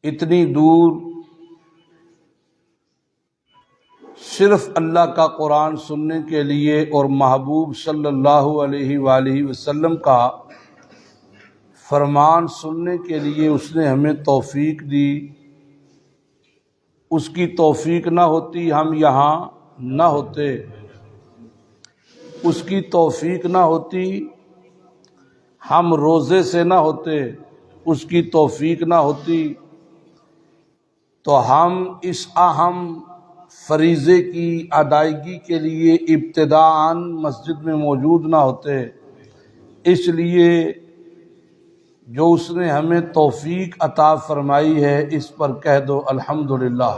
اتنی دور صرف اللہ کا قرآن سننے کے لیے اور محبوب صلی اللہ علیہ وآلہ وسلم کا فرمان سننے کے لیے اس نے ہمیں توفیق دی۔ اس کی توفیق نہ ہوتی ہم یہاں نہ ہوتے، اس کی توفیق نہ ہوتی ہم روزے سے نہ ہوتے، اس کی توفیق نہ ہوتی تو ہم اس اہم فریضے کی ادائیگی کے لیے ابتداءً مسجد میں موجود نہ ہوتے۔ اس لیے جو اس نے ہمیں توفیق عطا فرمائی ہے اس پر کہہ دو الحمدللہ۔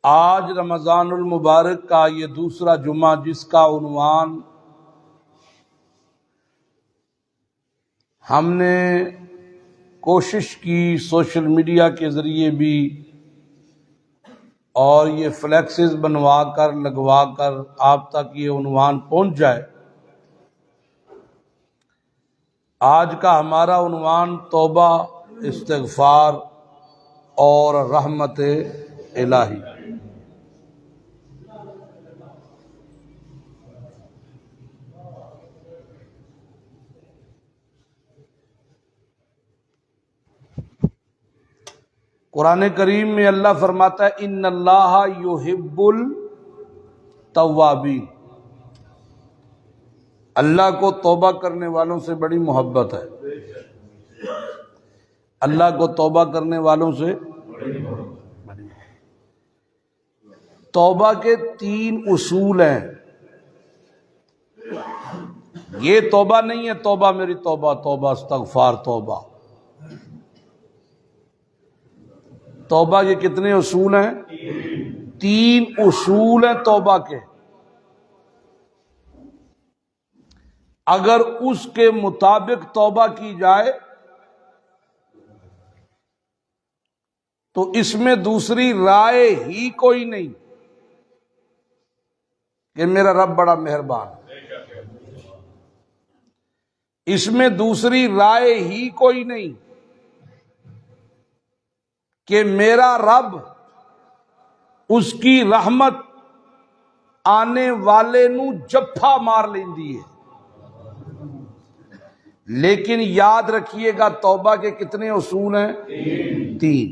آج رمضان المبارک کا یہ دوسرا جمعہ، جس کا عنوان ہم نے کوشش کی سوشل میڈیا کے ذریعے بھی اور یہ فلیکسز بنوا کر لگوا کر آپ تک یہ عنوان پہنچ جائے۔ آج کا ہمارا عنوان توبہ، استغفار اور رحمت الہی۔ قرآن کریم میں اللہ فرماتا ہے ان اللہ یحب التوابین، اللہ کو توبہ کرنے والوں سے بڑی محبت ہے۔ اللہ کو توبہ کرنے والوں سے توبہ کے 3 اصول ہیں۔ یہ توبہ نہیں ہے توبہ میری توبہ توبہ استغفار توبہ۔ توبہ کے کتنے اصول ہیں؟ 3 اصول ہیں توبہ کے۔ اگر اس کے مطابق توبہ کی جائے تو اس میں دوسری رائے ہی کوئی نہیں کہ میرا رب بڑا مہربان۔ اس میں دوسری رائے ہی کوئی نہیں کہ میرا رب اس کی رحمت آنے والے نو جفا مار لیندی ہے۔ لیکن یاد رکھیے گا توبہ کے کتنے اصول ہیں؟ 3۔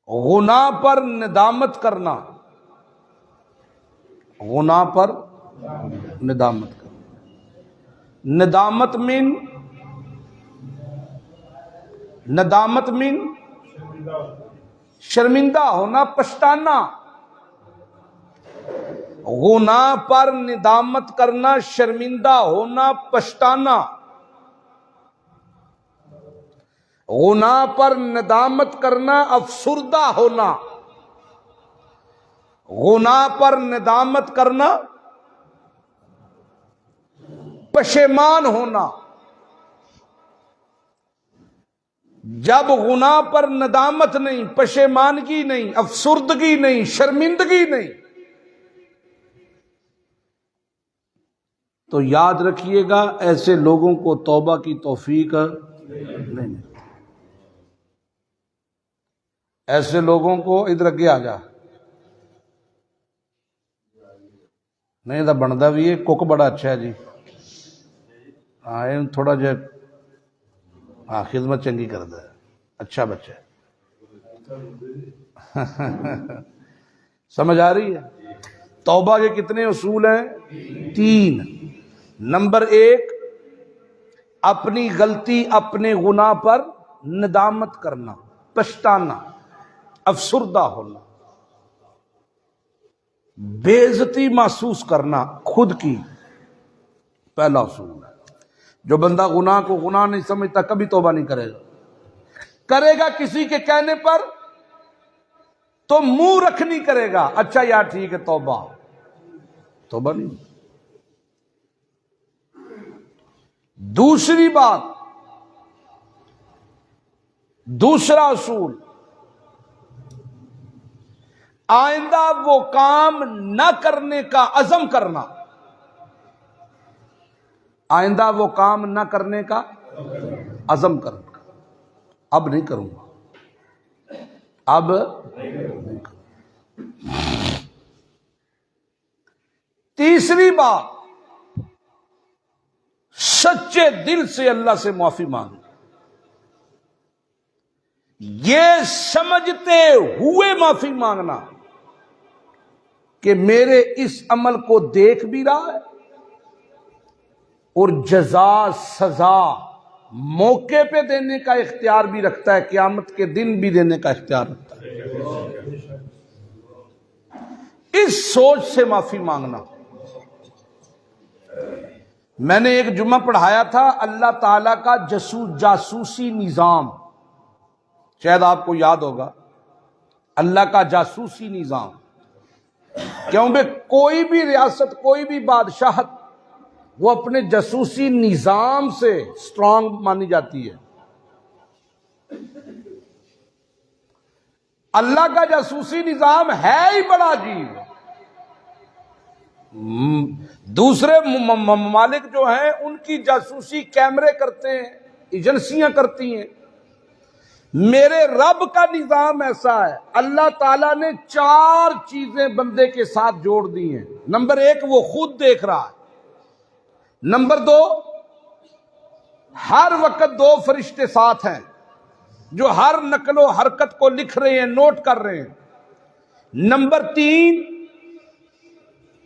گناہ پر ندامت کرنا، گناہ پر ندامت کرنا، ندامت من شرمندہ ہونا، پچھتانا۔ گناہ پر ندامت کرنا، شرمندہ ہونا، پچھتانا۔ گناہ پر ندامت کرنا، افسردہ ہونا۔ گناہ پر ندامت کرنا، پشیمان ہونا۔ جب گناہ پر ندامت نہیں، پشیمانگی نہیں، افسردگی نہیں، شرمندگی نہیں، تو یاد رکھیے گا ایسے لوگوں کو توبہ کی توفیق نہیں۔ ایسے لوگوں کو ادھر اگے آ جا، نہیں تو بنتا بھی ہے کک بڑا اچھا ہے جی، ہاں تھوڑا جہا ہاں خدمت چنگی کرتا ہے، اچھا بچہ ہے۔ سمجھ آ رہی ہے؟ توبہ کے کتنے اصول ہیں؟ 3۔ نمبر 1، اپنی غلطی اپنے گناہ پر ندامت کرنا، پچھتانا، افسردہ ہونا، بے عزتی محسوس کرنا خود کی، پہلا اصول ہے۔ جو بندہ گناہ کو گناہ نہیں سمجھتا کبھی توبہ نہیں کرے گا۔ کرے گا کسی کے کہنے پر تو منہ رکھنی کرے گا، اچھا یار ٹھیک ہے توبہ، توبہ نہیں۔ دوسری بات، دوسرا اصول، آئندہ وہ کام نہ کرنے کا عزم کرنا۔ آئندہ وہ کام نہ کرنے کا عزم کروں گا، اب نہیں کروں گا، اب نہیں کروں گا۔ تیسری بات، سچے دل سے اللہ سے معافی مانگنا، یہ سمجھتے ہوئے معافی مانگنا کہ میرے اس عمل کو دیکھ بھی رہا ہے اور جزا سزا موقع پہ دینے کا اختیار بھی رکھتا ہے، قیامت کے دن بھی دینے کا اختیار رکھتا ہے۔ اس سوچ سے معافی مانگنا۔ میں نے ایک جمعہ پڑھایا تھا اللہ تعالی کا جاسوسی نظام، شاید آپ کو یاد ہوگا، اللہ کا جاسوسی نظام۔ کیونکہ کوئی بھی ریاست، کوئی بھی بادشاہت، وہ اپنے جاسوسی نظام سے سٹرانگ مانی جاتی ہے۔ اللہ کا جاسوسی نظام ہے ہی بڑا عجیب۔ دوسرے ممالک جو ہیں ان کی جاسوسی کیمرے کرتے ہیں، ایجنسیاں کرتی ہیں، میرے رب کا نظام ایسا ہے، اللہ تعالیٰ نے 4 چیزیں بندے کے ساتھ جوڑ دی ہیں۔ نمبر 1، وہ خود دیکھ رہا ہے۔ نمبر 2، ہر وقت 2 فرشتے ساتھ ہیں جو ہر نقل و حرکت کو لکھ رہے ہیں، نوٹ کر رہے ہیں۔ نمبر 3،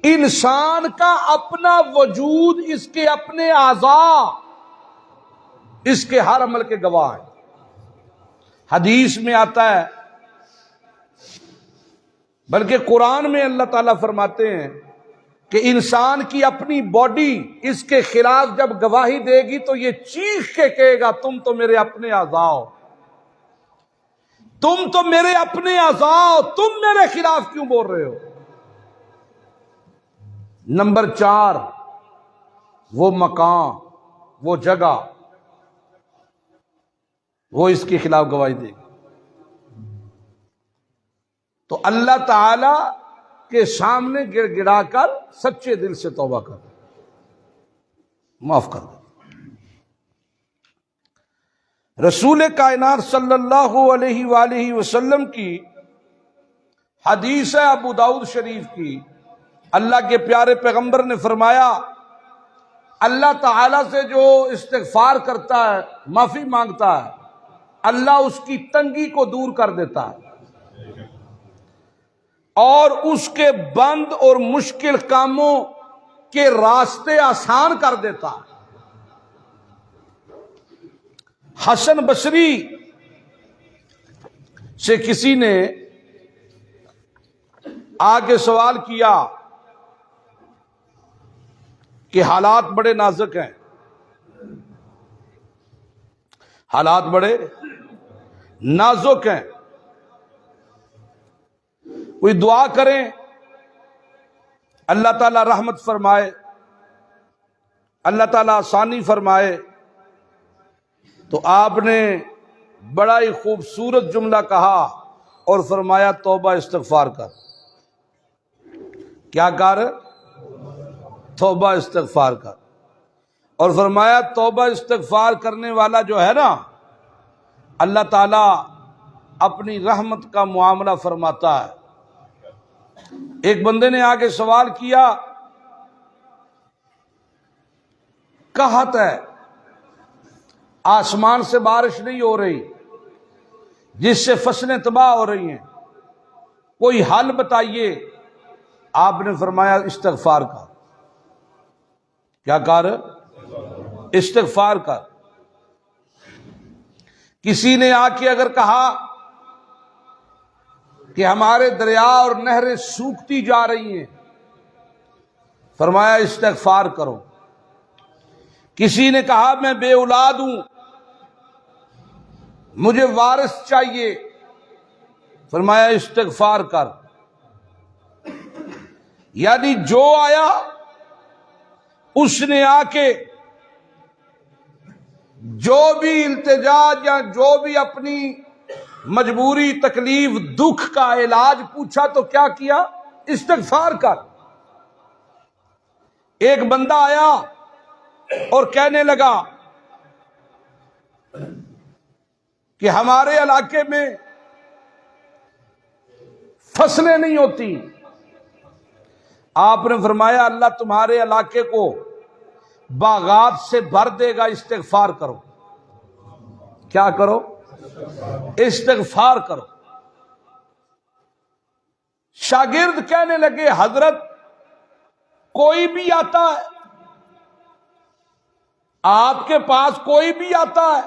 انسان کا اپنا وجود، اس کے اپنے اعضاء اس کے ہر عمل کے گواہ ہیں۔ حدیث میں آتا ہے، بلکہ قرآن میں اللہ تعالیٰ فرماتے ہیں کہ انسان کی اپنی باڈی اس کے خلاف جب گواہی دے گی تو یہ چیخ کے کہے گا تم تو میرے اپنے اعضاء ہو، تم تو میرے اپنے اعضاء ہو، تم میرے خلاف کیوں بول رہے ہو؟ نمبر 4، وہ مکان، وہ جگہ، وہ اس کے خلاف گواہی دے گی۔ تو اللہ تعالی کے سامنے گڑ گڑا کر سچے دل سے توبہ کر، معاف کر دو۔ رسول کائنات صلی اللہ علیہ وآلہ وسلم کی حدیث ہے ابو داؤد شریف کی، اللہ کے پیارے پیغمبر نے فرمایا اللہ تعالیٰ سے جو استغفار کرتا ہے، معافی مانگتا ہے، اللہ اس کی تنگی کو دور کر دیتا ہے اور اس کے بند اور مشکل کاموں کے راستے آسان کر دیتا ہے۔ حسن بصری سے کسی نے آگے سوال کیا کہ حالات بڑے نازک ہیں، حالات بڑے نازک ہیں، کوئی دعا کریں اللہ تعالیٰ رحمت فرمائے، اللہ تعالیٰ آسانی فرمائے۔ تو آپ نے بڑا ہی خوبصورت جملہ کہا اور فرمایا توبہ استغفار کر۔ کیا کر؟ توبہ استغفار کر۔ اور فرمایا توبہ استغفار کرنے والا جو ہے نا، اللہ تعالیٰ اپنی رحمت کا معاملہ فرماتا ہے۔ ایک بندے نے آگے سوال کیا، قحط ہے، آسمان سے بارش نہیں ہو رہی جس سے فصلیں تباہ ہو رہی ہیں، کوئی حل بتائیے۔ آپ نے فرمایا استغفار کر۔ کیا کر؟ استغفار کر۔ کسی نے آ کے اگر کہا کہ ہمارے دریا اور نہریں سوکھتی جا رہی ہیں، فرمایا استغفار کرو۔ کسی نے کہا میں بے اولاد ہوں، مجھے وارث چاہیے، فرمایا استغفار کر۔ یعنی جو آیا اس نے آ کے جو بھی التجا یا جو بھی اپنی مجبوری، تکلیف، دکھ کا علاج پوچھا تو کیا کیا؟ استغفار کر۔ ایک بندہ آیا اور کہنے لگا کہ ہمارے علاقے میں فصلیں نہیں ہوتی. آپ نے فرمایا اللہ تمہارے علاقے کو باغات سے بھر دے گا، استغفار کرو. کیا کرو؟ استغفار کرو. شاگرد کہنے لگے حضرت کوئی بھی آتا ہے، آپ کے پاس کوئی بھی آتا ہے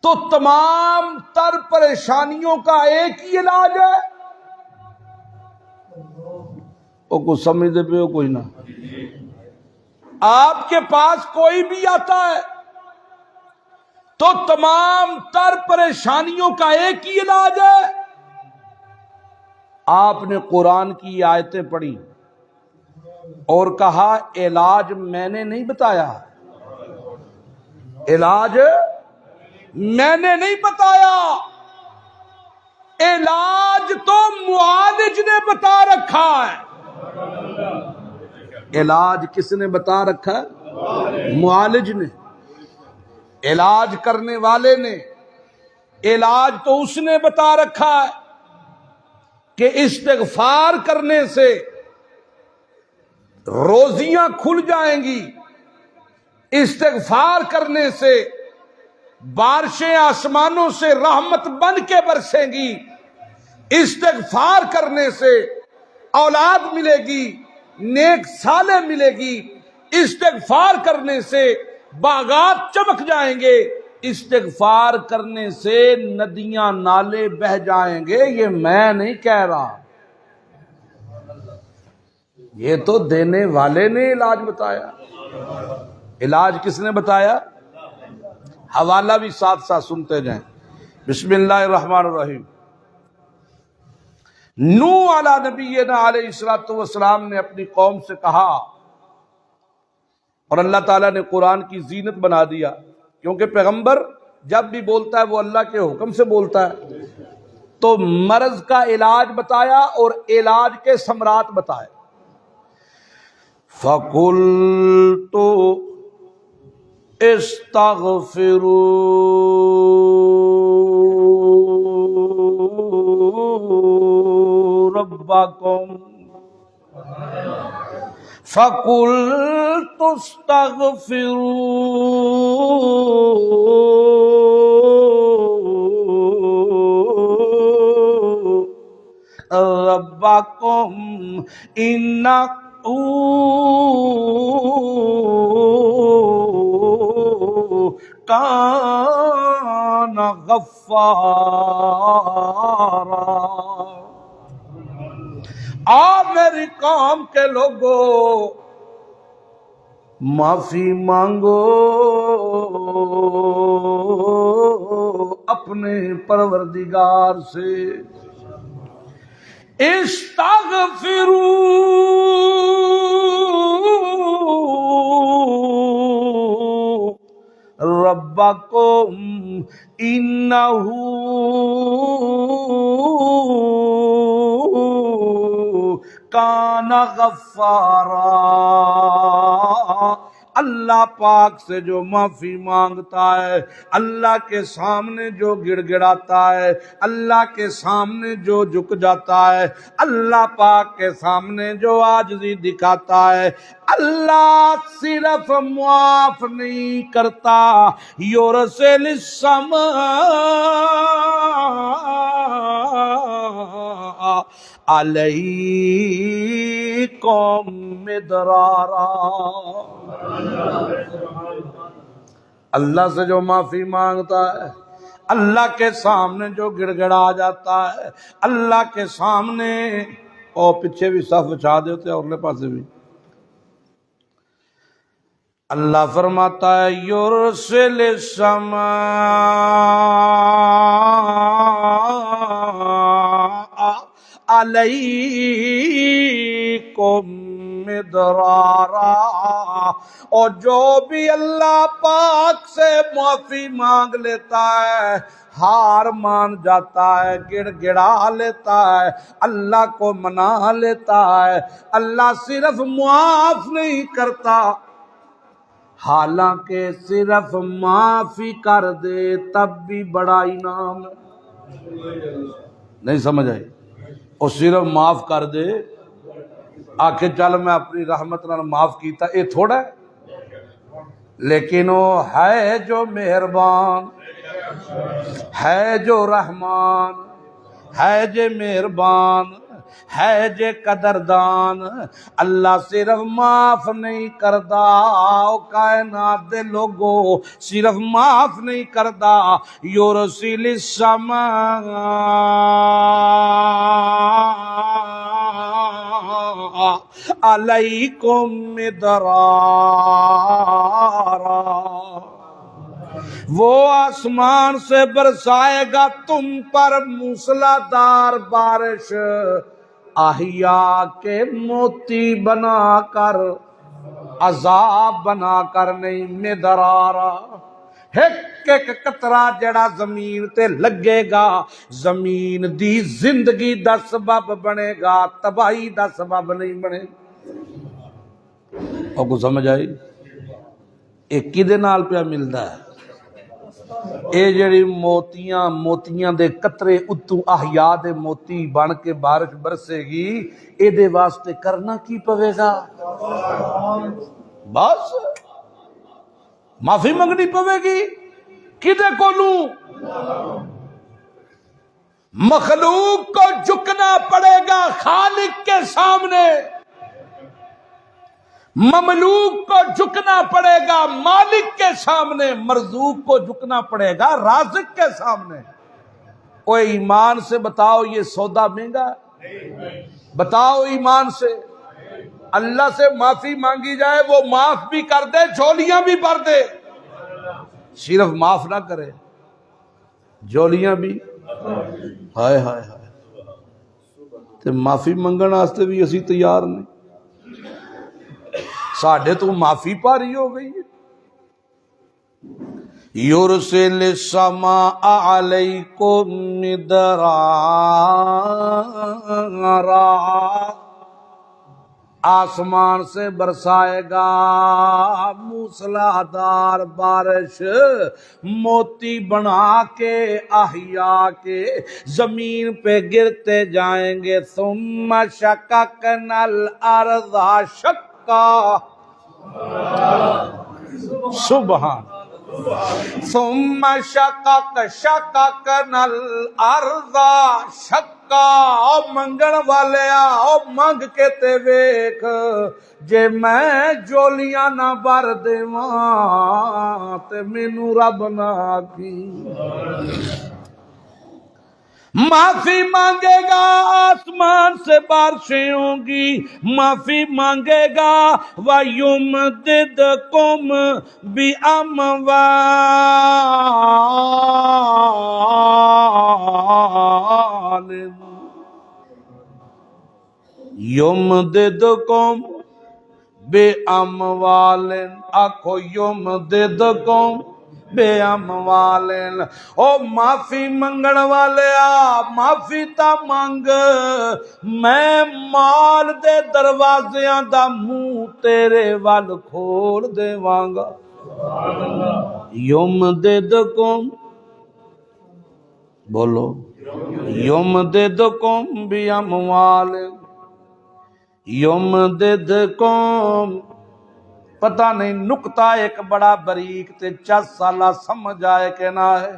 تو تمام تر پریشانیوں کا ایک ہی علاج ہے. وہ کچھ سمجھتے پہ ہو کوئی نہ. آپ کے پاس کوئی بھی آتا ہے تو تمام تر پریشانیوں کا ایک ہی علاج ہے. آپ نے قرآن کی آیتیں پڑھی اور کہا علاج میں نے نہیں بتایا، علاج میں نے نہیں بتایا، علاج تو معالج نے بتا رکھا ہے. علاج کس نے بتا رکھا ہے؟ معالج نے. علاج کرنے والے نے. علاج تو اس نے بتا رکھا ہے کہ استغفار کرنے سے روزیاں کھل جائیں گی، استغفار کرنے سے بارشیں آسمانوں سے رحمت بن کے برسیں گی، استغفار کرنے سے اولاد ملے گی، نیک صالح ملے گی، استغفار کرنے سے باغات چمک جائیں گے، استغفار کرنے سے ندیاں نالے بہہ جائیں گے. یہ میں نہیں کہہ رہا، یہ تو دینے والے نے علاج بتایا. علاج کس نے بتایا؟ حوالہ بھی ساتھ ساتھ سنتے جائیں. بسم اللہ الرحمن الرحیم. نوح علی نبینا علیہ الصلوۃ والسلام نے اپنی قوم سے کہا، اور اللہ تعالیٰ نے قرآن کی زینت بنا دیا، کیونکہ پیغمبر جب بھی بولتا ہے وہ اللہ کے حکم سے بولتا ہے. تو مرض کا علاج بتایا اور علاج کے ثمرات بتائے. فَقُلْتُ اسْتَغْفِرُوا رَبَّكُمْ فَقُلْتُ اسْتَغْفِرُوا رَبَّكُمْ إِنَّهُ کان غفارا. میری قوم کے لوگوں معافی مانگو اپنے پروردگار سے. استغفروا ربکم انہ کان غفارا. اللہ پاک سے جو معافی مانگتا ہے، اللہ کے سامنے جو گڑ گڑاتا ہے، اللہ کے سامنے جو جھک جاتا ہے، اللہ پاک کے سامنے جو عاجزی دکھاتا ہے، اللہ صرف معاف نہیں کرتا، یرسل السماء علیکم مدرارا. اللہ سے جو معافی مانگتا ہے، اللہ کے سامنے جو گڑ گڑا جاتا ہے، اللہ کے سامنے. اور پیچھے بھی صف بچھا دیتے اور لے پاسے بھی. اللہ فرماتا ہے یرسل السماء علیکم مدرارا. اور جو بھی اللہ پاک سے معافی مانگ لیتا ہے، ہار مان جاتا ہے، گڑ گڑا لیتا ہے، اللہ کو منا لیتا ہے، اللہ صرف معاف نہیں کرتا حالانکہ صرف معافی کر دے تب بھی بڑا انعام ہے۔ نہیں سمجھ آئی؟ اور صرف معاف کر دے آکھے چل میں اپنی رحمت نال معاف کیتا، اے تھوڑا ہے، لیکن وہ ہے جو مہربان، ہے جو رحمان، ہے جو مہربان، ہے جو قدردان، اللہ صرف معاف نہیں کردا کائنات دے لوگو، صرف معاف نہیں کردا، یرسل السماء علیکم مدرارا، وہ آسمان سے برسائے گا تم پر موسلادھار بارش، احیا کے موتی بنا کر، عذاب بنا کر نہیں، مدرارا، ایک ایک قطرہ جڑا زمین تے لگے گا زمین دی زندگی دا سبب بنے گا، تباہی دا سبب نہیں بنے گا۔ آپ کو سمجھ آئی؟ ایک کدے نال پیا ملدا ہے؟ اے جڑی موتیاں دے قطرے اتو احیا دے موتی بن کے بارش برسے گی، اے دے واسطے کرنا کی پوے گا؟ بس معافی منگنی پوے گی، کدے کولوں؟ مخلوق کو جھکنا پڑے گا خالق کے سامنے، مملوک کو جھکنا پڑے گا مالک کے سامنے، مرزوق کو جھکنا پڑے گا رازق کے سامنے۔ اوے ایمان سے بتاؤ یہ سودا مہنگا ہے؟ بتاؤ ایمان سے، اللہ سے معافی مانگی جائے وہ معاف بھی کر دے، جھولیاں بھی بھر دے، صرف معاف نہ کرے، جھولیاں بھی، ہائے ہائے ہائے، تے معافی منگن واسطے بھی اسی تیار نہیں، ساڈے تو معافی پاری ہو گئی ہے۔ یرسل السماء علیکم مدرارا، آسمان سے برسائے گا موسلادھار بارش، موتی بنا کے احیا کے زمین پہ گرتے جائیں گے، ثم شققنا الارض شقا، سبحان، ثم شققنا الارض شقا، او منگن والے او منگ کے تے ویکھ، جے میں جولیاں نہ بھر دیواں تے مینوں رب نہ آکھی۔ معافی مانگے گا آسمان سے بارشیں ہوں گی، معافی مانگے گا وَيُمْدِدْكُمْ بِأَمْوَالٍ، يُمْدِدْكُمْ بِأَمْوَالٍ، آکھو يُمْدِدْكُمْ بے اموال، او معافی منگن والے معافی تا منگ، میں مال دے دروازیاں دا منہ تیرے وال کھول دیواں گا۔ یمددکم، بولو، یمددکم بی اموال، یمددکم، پتہ نہیں نکتہ ایک بڑا بریک تے 10 سالہ سمجھ آئے کہ نہ ہے،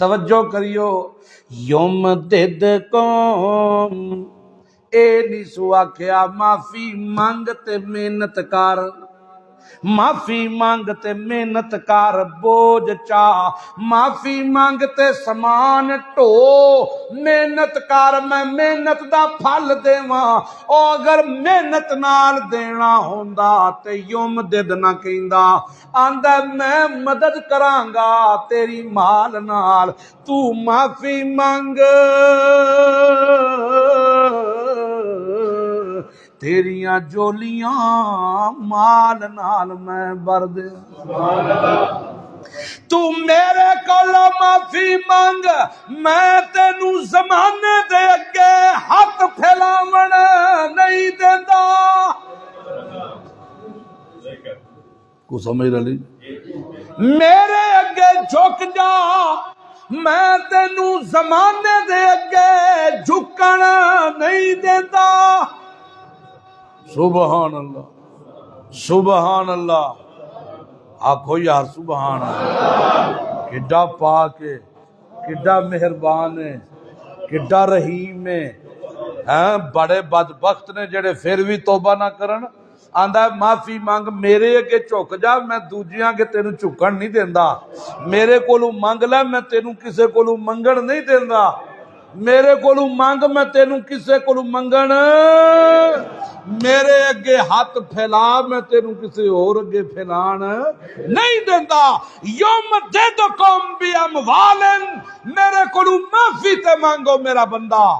توجہ کریو، یمددکم، اے نہیں سو آکھیا معافی مانگ تے محنت کر، معافی مانگتے محنت کر بوجھ چاہ، معافی مانگتے سامان ٹو، محنت کر میں محنت دا پھل دیواں، او اگر محنت نال دینا ہوندا تے یمدد نہ کہندا، آندا میں مدد کرانگا تیری مال نال، تو معافی مانگ تیریاں جولیاں مال نال میں بھر دے، تو میرے کولو معافی مانگ، میں تینوں زمانے دے اگے ہاتھ پھیلاون نہیں دیندا۔ کو سمجھ رہی میرے اگے جھک جا میں تینوں زمانے دے اگے جھکن نہیں دیتا سبحان اللہ سبحان اللہ آکھو یار سبحان اللہ کڈا پاک ہے کڈا مہربان ہے کڈا رحیم ہے بڑے بدبخت نے جڑے پھر بھی توبہ نہ کرن آندا ہے معافی مانگ میرے اگے جھک جا میں دوجیاں کے تینوں جھکن نہیں دیندا میرے کولوں منگ لے میں تینوں کسے کولوں منگن نہیں دیندا میرے کولوں مانگ میں تینوں کسے کولوں منگن میرے اگے ہاتھ پھیلا میں تینوں کسے اور اگے پھیلان نہیں دیندا یوم دیدکم بی اموالن میرے کولوں معافی تے مانگو میرا بندہ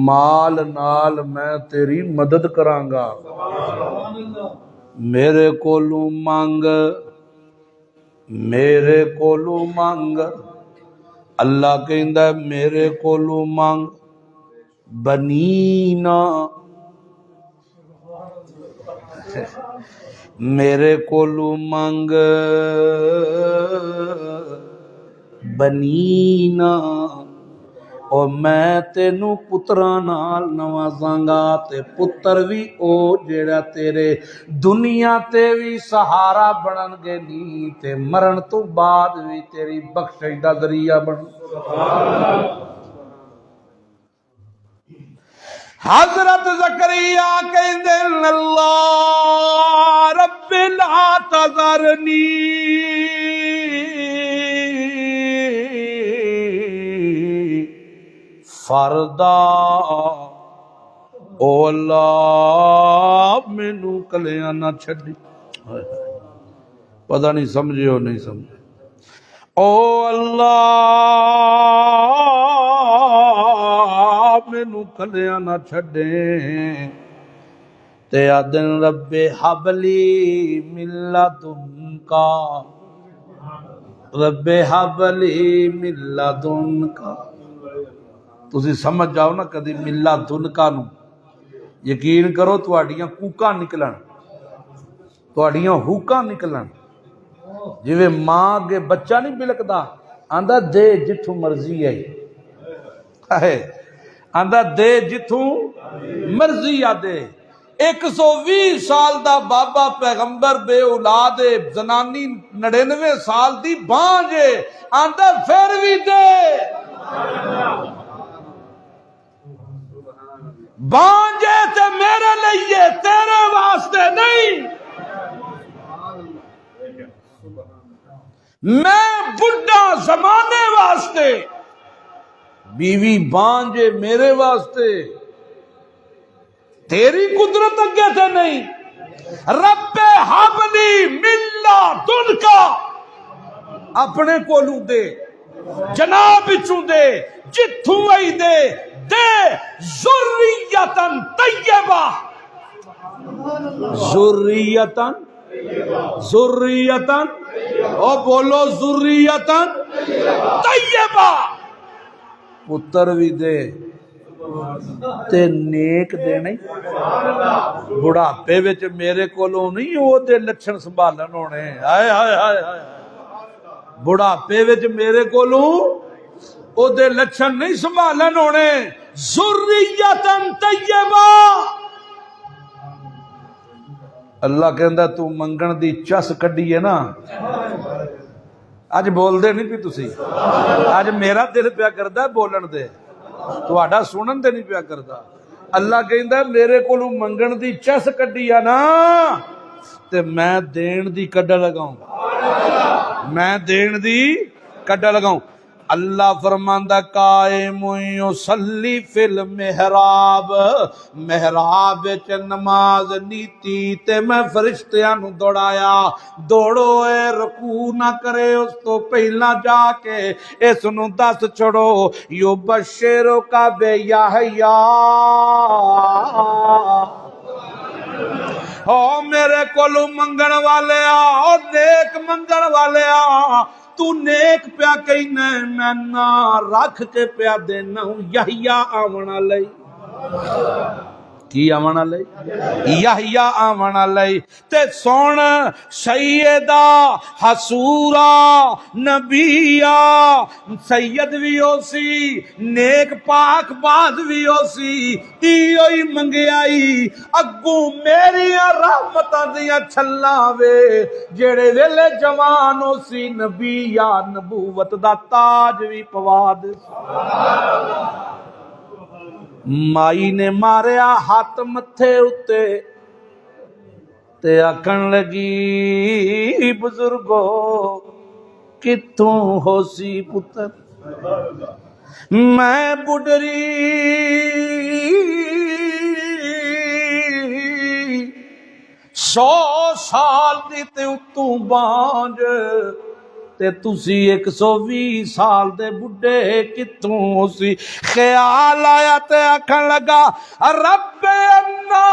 مال نال میں تیری مدد کرانگا میرے کولوں مانگ میرے کولوں مانگ اللہ کہندا ہے میرے کولوں مانگ بنینا میرے کولوں مانگ بنینا اور میں تینوں پتراں نال نوازاں گا تے پتر بھی او جیڑا تیرے دنیا تے بھی سہارا بنن گے نہیں تے مرن تو بعد بھی تیری بخشش دا ذریعہ بن حضرت زکریا کہندے اللہ رب لا تذرنی فردا او اللہ مینوں کلیاں نہ چھڈی پتہ نہیں سمجھے ہو نہیں سمجھے او اللہ مینوں کلیاں نہ چھڈے تے آدن رب حبلی من لدنکا رب حبلی من لدنکا تسی سمجھ جاؤ نا کدی ملا دنکا نو یقین کرو تواڈیاں کوکاں نکلن تواڈیاں ہوکاں نکلن جویں ماں اگے بچہ نہیں بلکدا آندا دے جتھوں مرضی ہے آندا دے جتھوں مرضی آ دے 120 سال دا بابا پیغمبر بے اولاد زنانی 99 سال دی بانج آندا پھر بھی دے بانجے تے میرے لئیے تیرے واسطے نہیں میں بڑھا زمانے واسطے بیوی بانجے میرے واسطے تیری قدرت اگے تھے نہیں رب حبلی من لدنکا اپنے کولوں دے جناب وچوں دے جتھوں آئی دے ذریتن طیبہ ذریتن او بولو ذریتن طیبہ پتر بھی دے تے نیک دے نہیں بڑھاپے وچ میرے کولوں نہیں او دے لچھن سنبھالن ہونے ہائے ہائے ہائے ہائے بڑھاپے وچ میرے کولوں او دے لچھن نہیں سنبھالن ہونے ذریتن طیبہ اللہ کہندا تو منگن دی چس کڈی ہے نا اج بول دے نہیں پی تسی اج میرا دل پیا کردا بولن دے تہاڈا سنن تے نہیں پیا کردا اللہ کہندا میرے کولوں منگن دی چس کڈی ہے نا تے میں دین دی کڈا لگاؤں میں دین دی کڈا لگاؤں اللہ فرماندا قائم یصلی فی المحراب محراب وچ نماز نیتی تے میں فرشتیاں نو دوڑایا دوڑو اے رکوع نہ کرے اس تو پہلا جا کے اس نو دس چھڑو یبشرو کا بے یحییٰ او میرے کولو منگن والے آ نیک منگن والے آ تو نیک پیا کہنا میں نہ رکھ کے پیا دینا ہوں یحییٰ آونا لئی کی آمن علی یحییٰ آمن علی تے سن سیدہ حسورہ نبیہ سید بھی ہو سی نیک پاک باز بھی ہو سی ایوئی منگیائی اگوں میری رحمتاں دیاں چھلاں وے جڑے ویلے جوان ہو سی نبی یا نبوت دا تاج بھی پوا دے مائی نے ماریا ہاتھ متھے اتے تے آکھن لگی بزرگو کتوں ہو سی پتر میں بڈری 100 سال دی تے اتوں بانج تے تسی 120 سال دے بڈھے کتوں سی خیال آیا تے آکھن لگا رب انا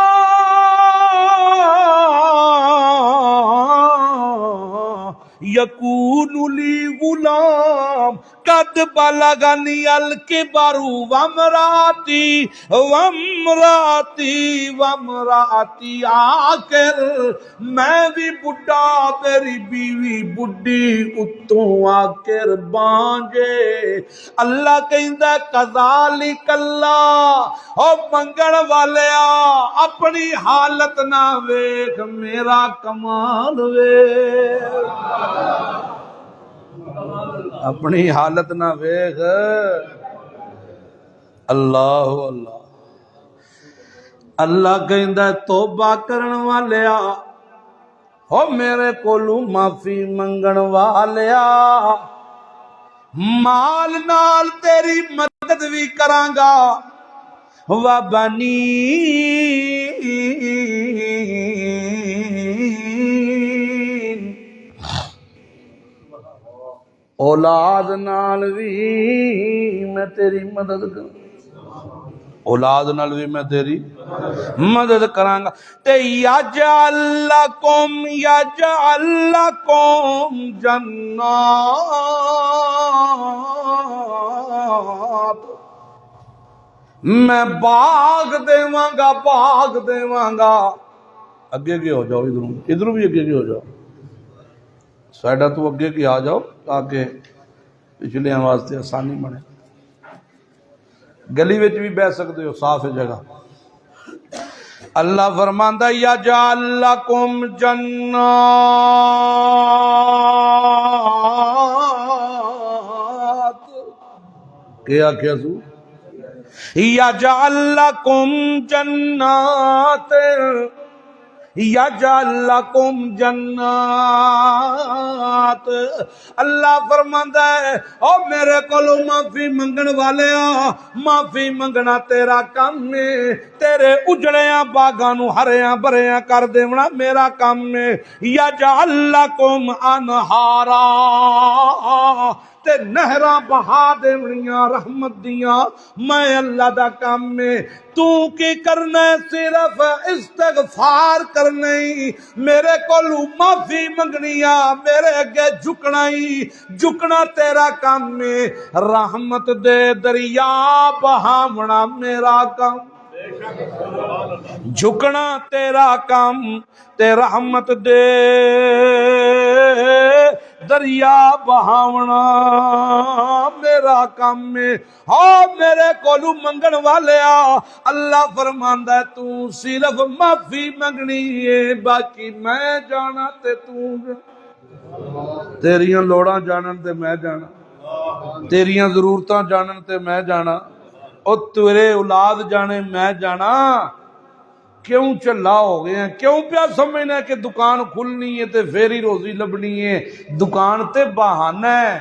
یکون لی غلام قد بلغنی الکبر وامراتی آخر میں بھی بڈھا میری بیوی بڈھی اتوں آخر بانجے اللہ کہندا کذالک اللہ او منگن والیا اپنی حالت نہ ویکھ میرا کمال ویکھ اپنی حالت نہ ویکھ اللہ اللہ اللہ کہندا توبہ کرن والیا ہو میرے کولوں معافی منگن والیا مال نال تیری مدد بھی کراں گا وبنی اولاد نال بھی میں تیری مدد کروں اولاد نال بھی میں تیری مدد کراں گا تے یجعل لکم جنات میں باغ دیواں گا اگے کے ہو جاؤ ادھر بھی اگے کے ہو جاؤ سائڈا تو اگے کی آ جاؤ تاکہ پچھلے واسطے آسانی بنے گلی وچ بھی بہ سکتے ہو صاف ہے جگہ اللہ فرماندا یجعل لکم جنات کیا کیا سو یجعل لکم جنات یجعل لکم جنات اللہ فرماندا ہے او میرے کولوں معافی منگن والےاں معافی منگنا تیرا کام ہے تیرے اجڑیاں باغاں نوں ہریاں بھریاں کر دیونا میرا کام ہے یجعل لکم انہارا تے نہراں بہا دیونیاں رحمت دیاں میں اللہ دا کام میں تو کی کرنا ہے صرف استغفار کرنا ہی میرے کولو معافی منگنیا میرے اگے جھکنا ہی جھکنا تیرا کام میں رحمت دے دریا بہاونا میرا کام جھکنا تیرا کام تے رحمت دے دریا بہاونا میرا کام میں ہاں میرے کولو منگن والیا اللہ فرماندا ہے تو صرف معافی منگنی ہے باقی میں جانا تے تو تیریاں لوڑاں جانن تے میں جانا تیریاں ضرورتاں جانن تے میں جانا او تیرے اولاد جانے میں جانا کیوں چلا ہو گئے ہیں کیوں پیا سمجھنا ہے کہ دکان کھلنی ہے تے پھر ہی روزی لبنی ہے دکان تے بہانہ ہے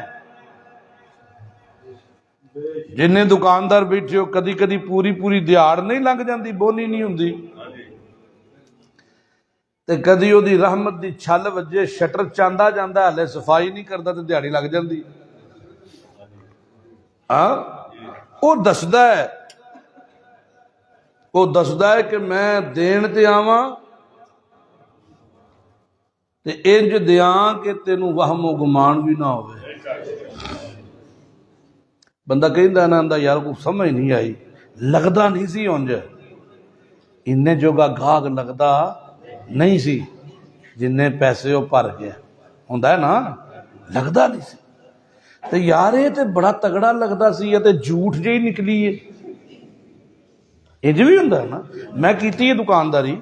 جنہیں دکاندار بیٹھے ہو کدی کدی پوری دیہاڑ نہیں لنگ جاندی بونی نہیں ہوندی تے کدی او دی رحمت دی چھل وجے شٹر چاندا جاندا ہلے صفائی نہیں کردا تے دیہاڑی لگ جاندی ہاں او دسدا ہے کہ میں دین تے آواں تے انج دیاں کہ تینوں وہم و گمان بھی نہ ہوئے بندہ کہندا نا یار کو سمجھ نہیں آئی لگدا نہیں سی اونج انہیں جوگا گاہک لگتا نہیں سی جن پیسے وہ بھر گیا ہوں نا لگتا نہیں سی تو یار یہ تو بڑا تگڑا لگتا سی تے جھوٹ جی نکلی ہے انج بھی ہوں نا میں کیتی ہے دکانداری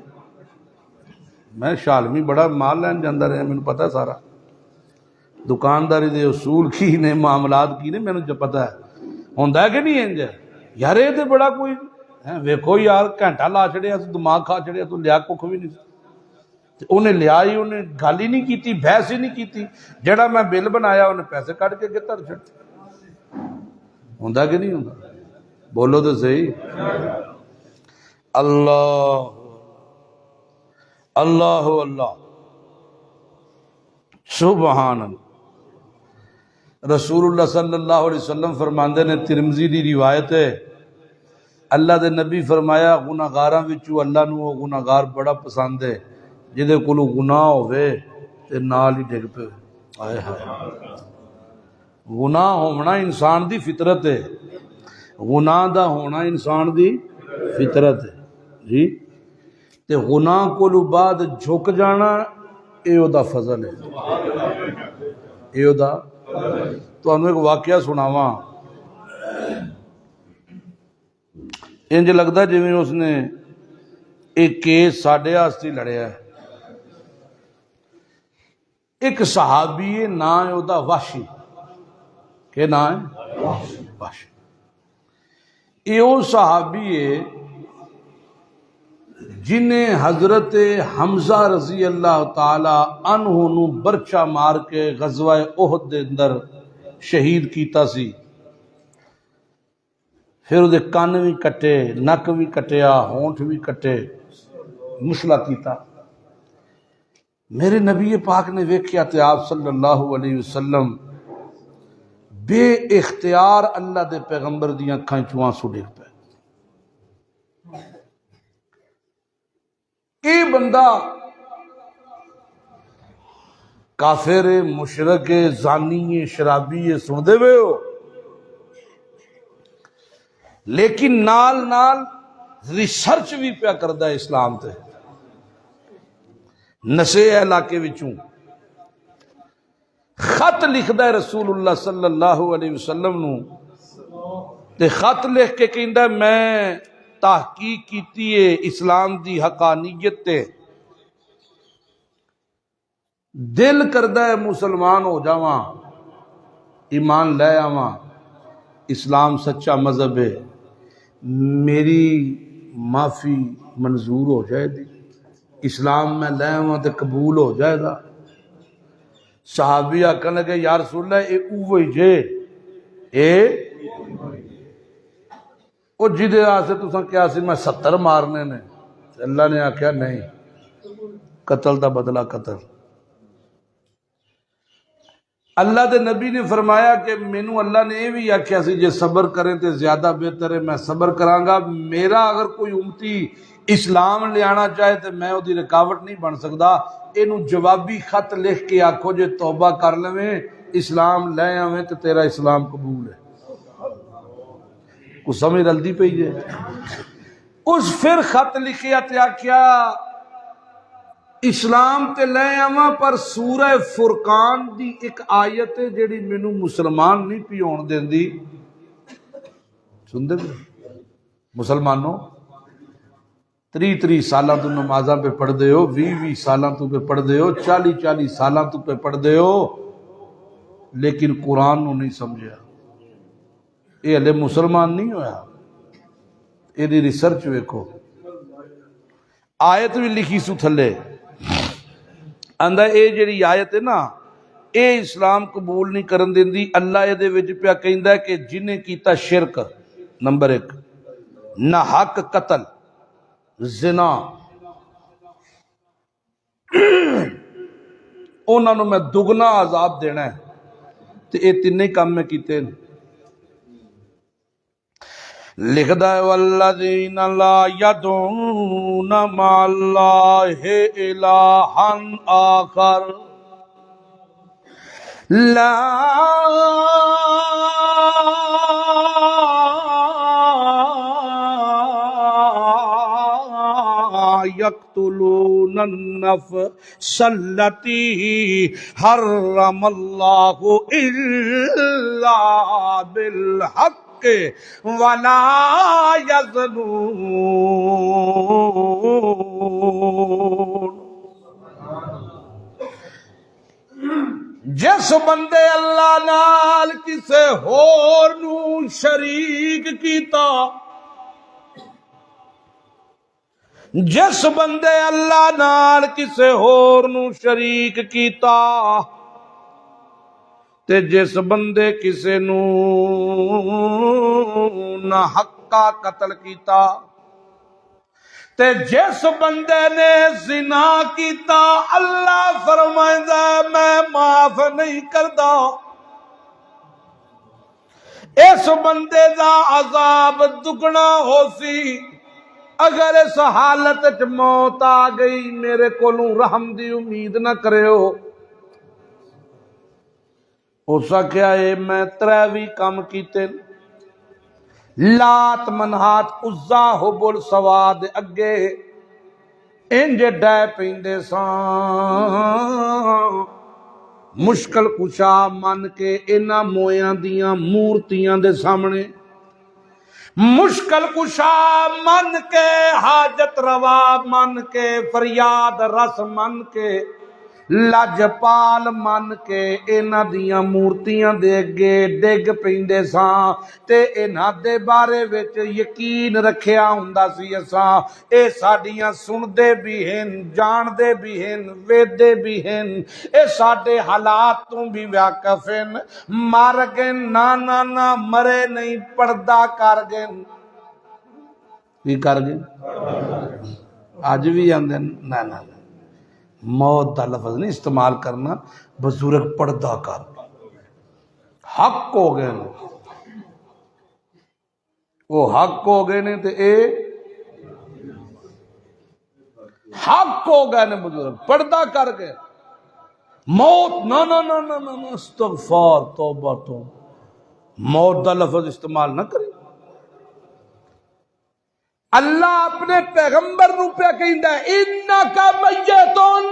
میں شالمی بڑا مال لین جانا رہا مجھے پتا سارا دکانداری دے اصول کی نے معاملات کی نے مجھے جو پتا ہے ہوں کہ نہیں انج یار یہ تو بڑا کوئی ویکھو یار گھنٹہ لا چڑیا تو دماغ کھا چڑیا تو لیا کھ بھی نہیں انہیں لیا ہی انہیں گل ہی نہیں کی بحث ہی نہیں کی جڑا میں بل بنایا انہیں پیسے کٹ کے اگے دھر چھڑتے ہوں کہ نہیں ہوں بولو تو صحیح اللہ اللہ اللہ سبحان اللہ رسول اللہ صلی اللہ علیہ وسلم فرماندے نے ترمذی دی روایت ہے اللہ دے نبی فرمایا گناہگاراں وچوں اللہ نو وہ گناہگار بڑا پسند ہے جدے کولو گناہ ہوئے تے نال ہی ڈگ پے آئے ہائے گناہ ہونا انسان دی فطرت ہے گناہ دا ہونا انسان دی فطرت ہے جی تے گناہ کولو بعد جھک جانا اے او دا فضل ہے اے او دا تو انہوں ایک واقعہ سناواں انج لگتا جی میں اس نے ایک کیس ساڈے واسطے لڑیا ہے ایک صحابی ہے نا ہے او دا وحشی کہ نا ہے وحشی یہ وہ صحابی ہے جنہیں حضرت حمزہ رضی اللہ تعالی عنہ نو برچا مار کے غزوہ احد دے اندر شہید کیتا سی پھر وہ کان بھی کٹے نک بھی کٹیا ہونٹ بھی کٹے مسلا کیتا میرے نبی پاک نے ویکھیا تے آپ صلی اللہ علیہ وسلم بے اختیار اللہ دے پیغمبر دیاں اکھاں چوں آنسو ڈگ پے اے بندہ کافر مشرک زانی شرابی سن دے ہوئے ہو لیکن نال نال ریسرچ بھی پیا کردا ہے اسلام تے نشے علاقے وچوں خط لکھدا ہے رسول اللہ صلی اللہ علیہ وسلم نو تے خط لکھ کے کہندا میں تحقیق کیتی ہے اسلام دی حقانیت تے دل کردا ہے مسلمان ہو جاواں ایمان لے آواں اسلام سچا مذہب ہے میری معافی منظور ہو جائے دی اسلام میں لے آواں تے قبول ہو جائے گا صحابی آکھن لگے یا رسول اللہ اے اوہی جے اے او جدے آسے تساں کیا سی میں 70 مارنے نے اللہ نے آکھیا نہیں قتل دا بدلہ قتل اللہ دے نبی نے فرمایا کہ مینوں اللہ نے یہ بھی آکھیا سی جے صبر کریں تے زیادہ بہتر ہے میں صبر کراں گا میرا اگر کوئی امتی اسلام لے آنا چاہے تو میں وہ دی رکاوٹ نہیں بن سکتا اینو جوابی خط لکھ کے آکھو جے توبہ کر لویں اسلام لے آویں تو تیرا اسلام قبول ہے کو سمجھ رلدی پئی جے اس پھر خط لکھیا تے آکھیا اسلام تے لے آواں پر سورہ فرقان دی ایک آیت ہے جیڑی مینوں مسلمان نہیں پی ہون دیندی سن دے مسلمانوں 30 سالاں تو نمازاں پہ پڑھ دے ہو 20 سالاں تو پہ پڑھ دے ہو 40 سالاں تو پہ پڑھ دے ہو لیکن قرآن نو نہیں سمجھا یہ ہلے مسلمان نہیں ہویا یہ دی ریسرچ ویکھو آیت بھی لکھی سو تھلے اندہ اے جڑی آیت ہے نا اے اسلام قبول نہیں کرن دیندی اللہ یہ دے وچ پیا کہندا ہے کہ جنہیں کیتا شرک نمبر 1 نہ حق قتل زنا انہوں نے میں دگنا عذاب دینا ہے تو یہ تین کام میں کیتے ہیں لکھدا ہے والذین لا یدعون مع اللہ الہا آخر لا یقتلون النفس التی حرم اللہ الا بالحق ولا یزنون۔ جس بندے اللہ نال کسے ہور نو شریک کیتا، جس بندے اللہ نال کسے ہور نو شریک کیتا، تے جس بندے کسے نو نہ حقا قتل کیتا، تے جس بندے نے زنا کیتا، اللہ فرمائندا میں معاف نہیں کردا، اس بندے دا عذاب دگنا ہو سی۔ اگر اس حالت وچ موت آ گئی، میرے کولوں رحم دی امید نہ کریو۔ ہو سکیا ہے میں 3 کم کیتے، لات منہات عزا حبل سواد اگے انج ڈے پیندے سان، مشکل کشا من کے انہاں مویاں دیاں مورتیاں دے سامنے، مشکل کشا من کے، حاجت روا من کے، فریاد رس من کے، لجپال من کے انہاں دیاں مورتیاں دے اگے ڈگ پیندے ساں، تے انہاں دے بارے وچ یقین رکھیا ہوندا سی اساں اے ساڈیاں سندے بھی ہن، جاندے بھی ہن، ویدے بھی ہن، اے ساڈے حالات تو بھی واقف ہن، مر گئے نہ مرے نہیں، پردہ کر گئے، کی کر گئے؟ اج بھی آندے نہ موت دا لفظ نہیں استعمال کرنا، بزرگ پردہ کر، حق ہو گئے نے، وہ حق ہو گئے نے، تے اے حق ہو گئے نے، بزرگ پردہ کر گئے، موت نہ استغفار توبہ تو موت دا لفظ استعمال نہ کرے۔ اللہ اپنے پیغمبر نو پہ کہندا ہے انکا میتون،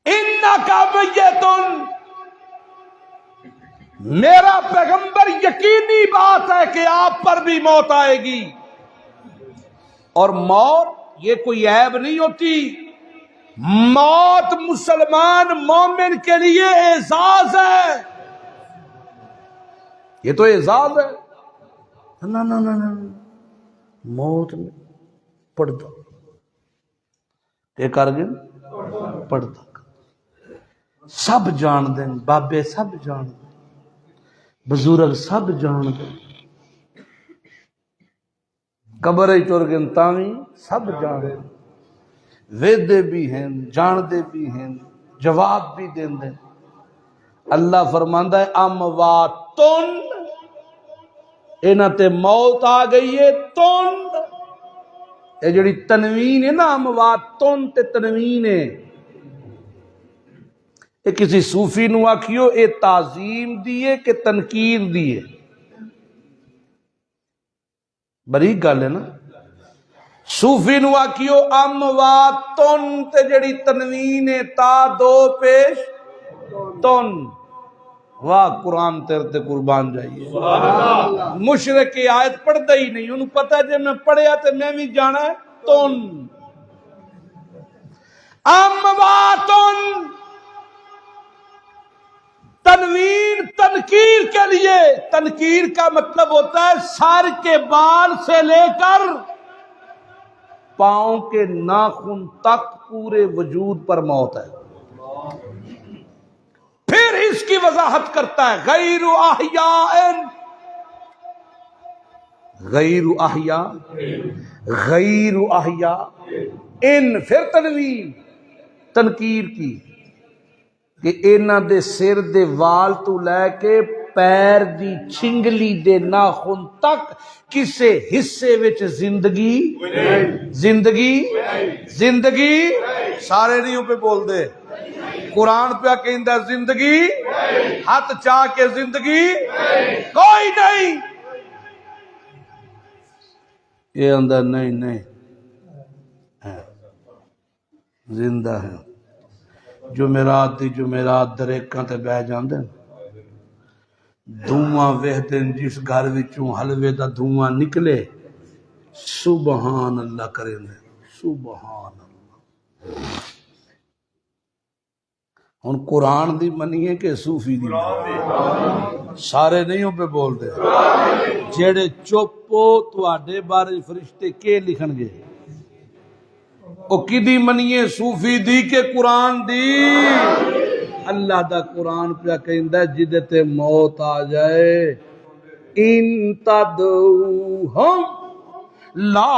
انکا میتون، میرا پیغمبر یقینی بات ہے کہ آپ پر بھی موت آئے گی، اور موت یہ کوئی عیب نہیں ہوتی، موت مسلمان مومن کے لیے اعزاز ہے، یہ تو اعزاز ہے۔ نہ موت میں پردہ کر گئے، پردہ سب جان دیں، بابے سب جان دیں، بزرگ سب جان دیں، قبر ٹر گئے تاوی سب جان دیں، ویدے بھی ہیں، جان دے بھی ہیں، جواب بھی دیں دیں۔ اللہ فرماندا ہے امواتن، انہاں تے موت آ گئی ہے، تن اے جڑی تنوین ہے نا، امواتن تے تنوین ہے، اے کسی صوفی نو آکھیو اے تعظیم دیئے کہ تنکیر دیئے، بڑی گل ہے نا، صوفی نو آکھیو امواتن تے جڑی تنوین ہے، تا دو پیش تن، واہ قرآن تیرے تے قربان جائیے۔ مشرک کی آیت پڑھتا ہی نہیں، انہوں پتہ ہے جے میں پڑھیا تے میں بھی جانا ہے تن، امواتن تنوین تنکیر کے لیے، تنکیر کا مطلب ہوتا ہے سر کے بال سے لے کر پاؤں کے ناخن تک پورے وجود پر موت ہے۔ پھر اس کی وضاحت کرتا ہے غیر احیاء، غیر احیاء، غیر احیاء ان، پھر تنوین تنکیر کی کہ انہاں دے سر دے وال تو لے کے پیر دی چھنگلی دے ناخن تک کسے حصے وچ زندگی سارے نہیں پہ بول دے، قرآن پہ کہندا زندگی، ہاتھ چاہ کے زندگی کوئی نہیں، یہ اندر نہیں نہیں ہے، زندہ ہے۔ جمعرات دی جمعرات دریکاں تے بہ جاندے دھواں وہدن جس گھر وچوں حلوے دا دھواں نکلے سبحان اللہ کریں دے، سبحان اللہ۔ ہن قرآن دی منیے کہ صوفی دی منیے؟ سارے نہیں ہو پہ بول دے، جیڑے چپو تواڈے بارے فرشتے کے لکھن گے؟ او کدی منیے، صوفی دی کہ قرآن دی؟ اللہ دا قرآن پہ کہندا جدے تے موت آ جائے، ان تدعوہم لا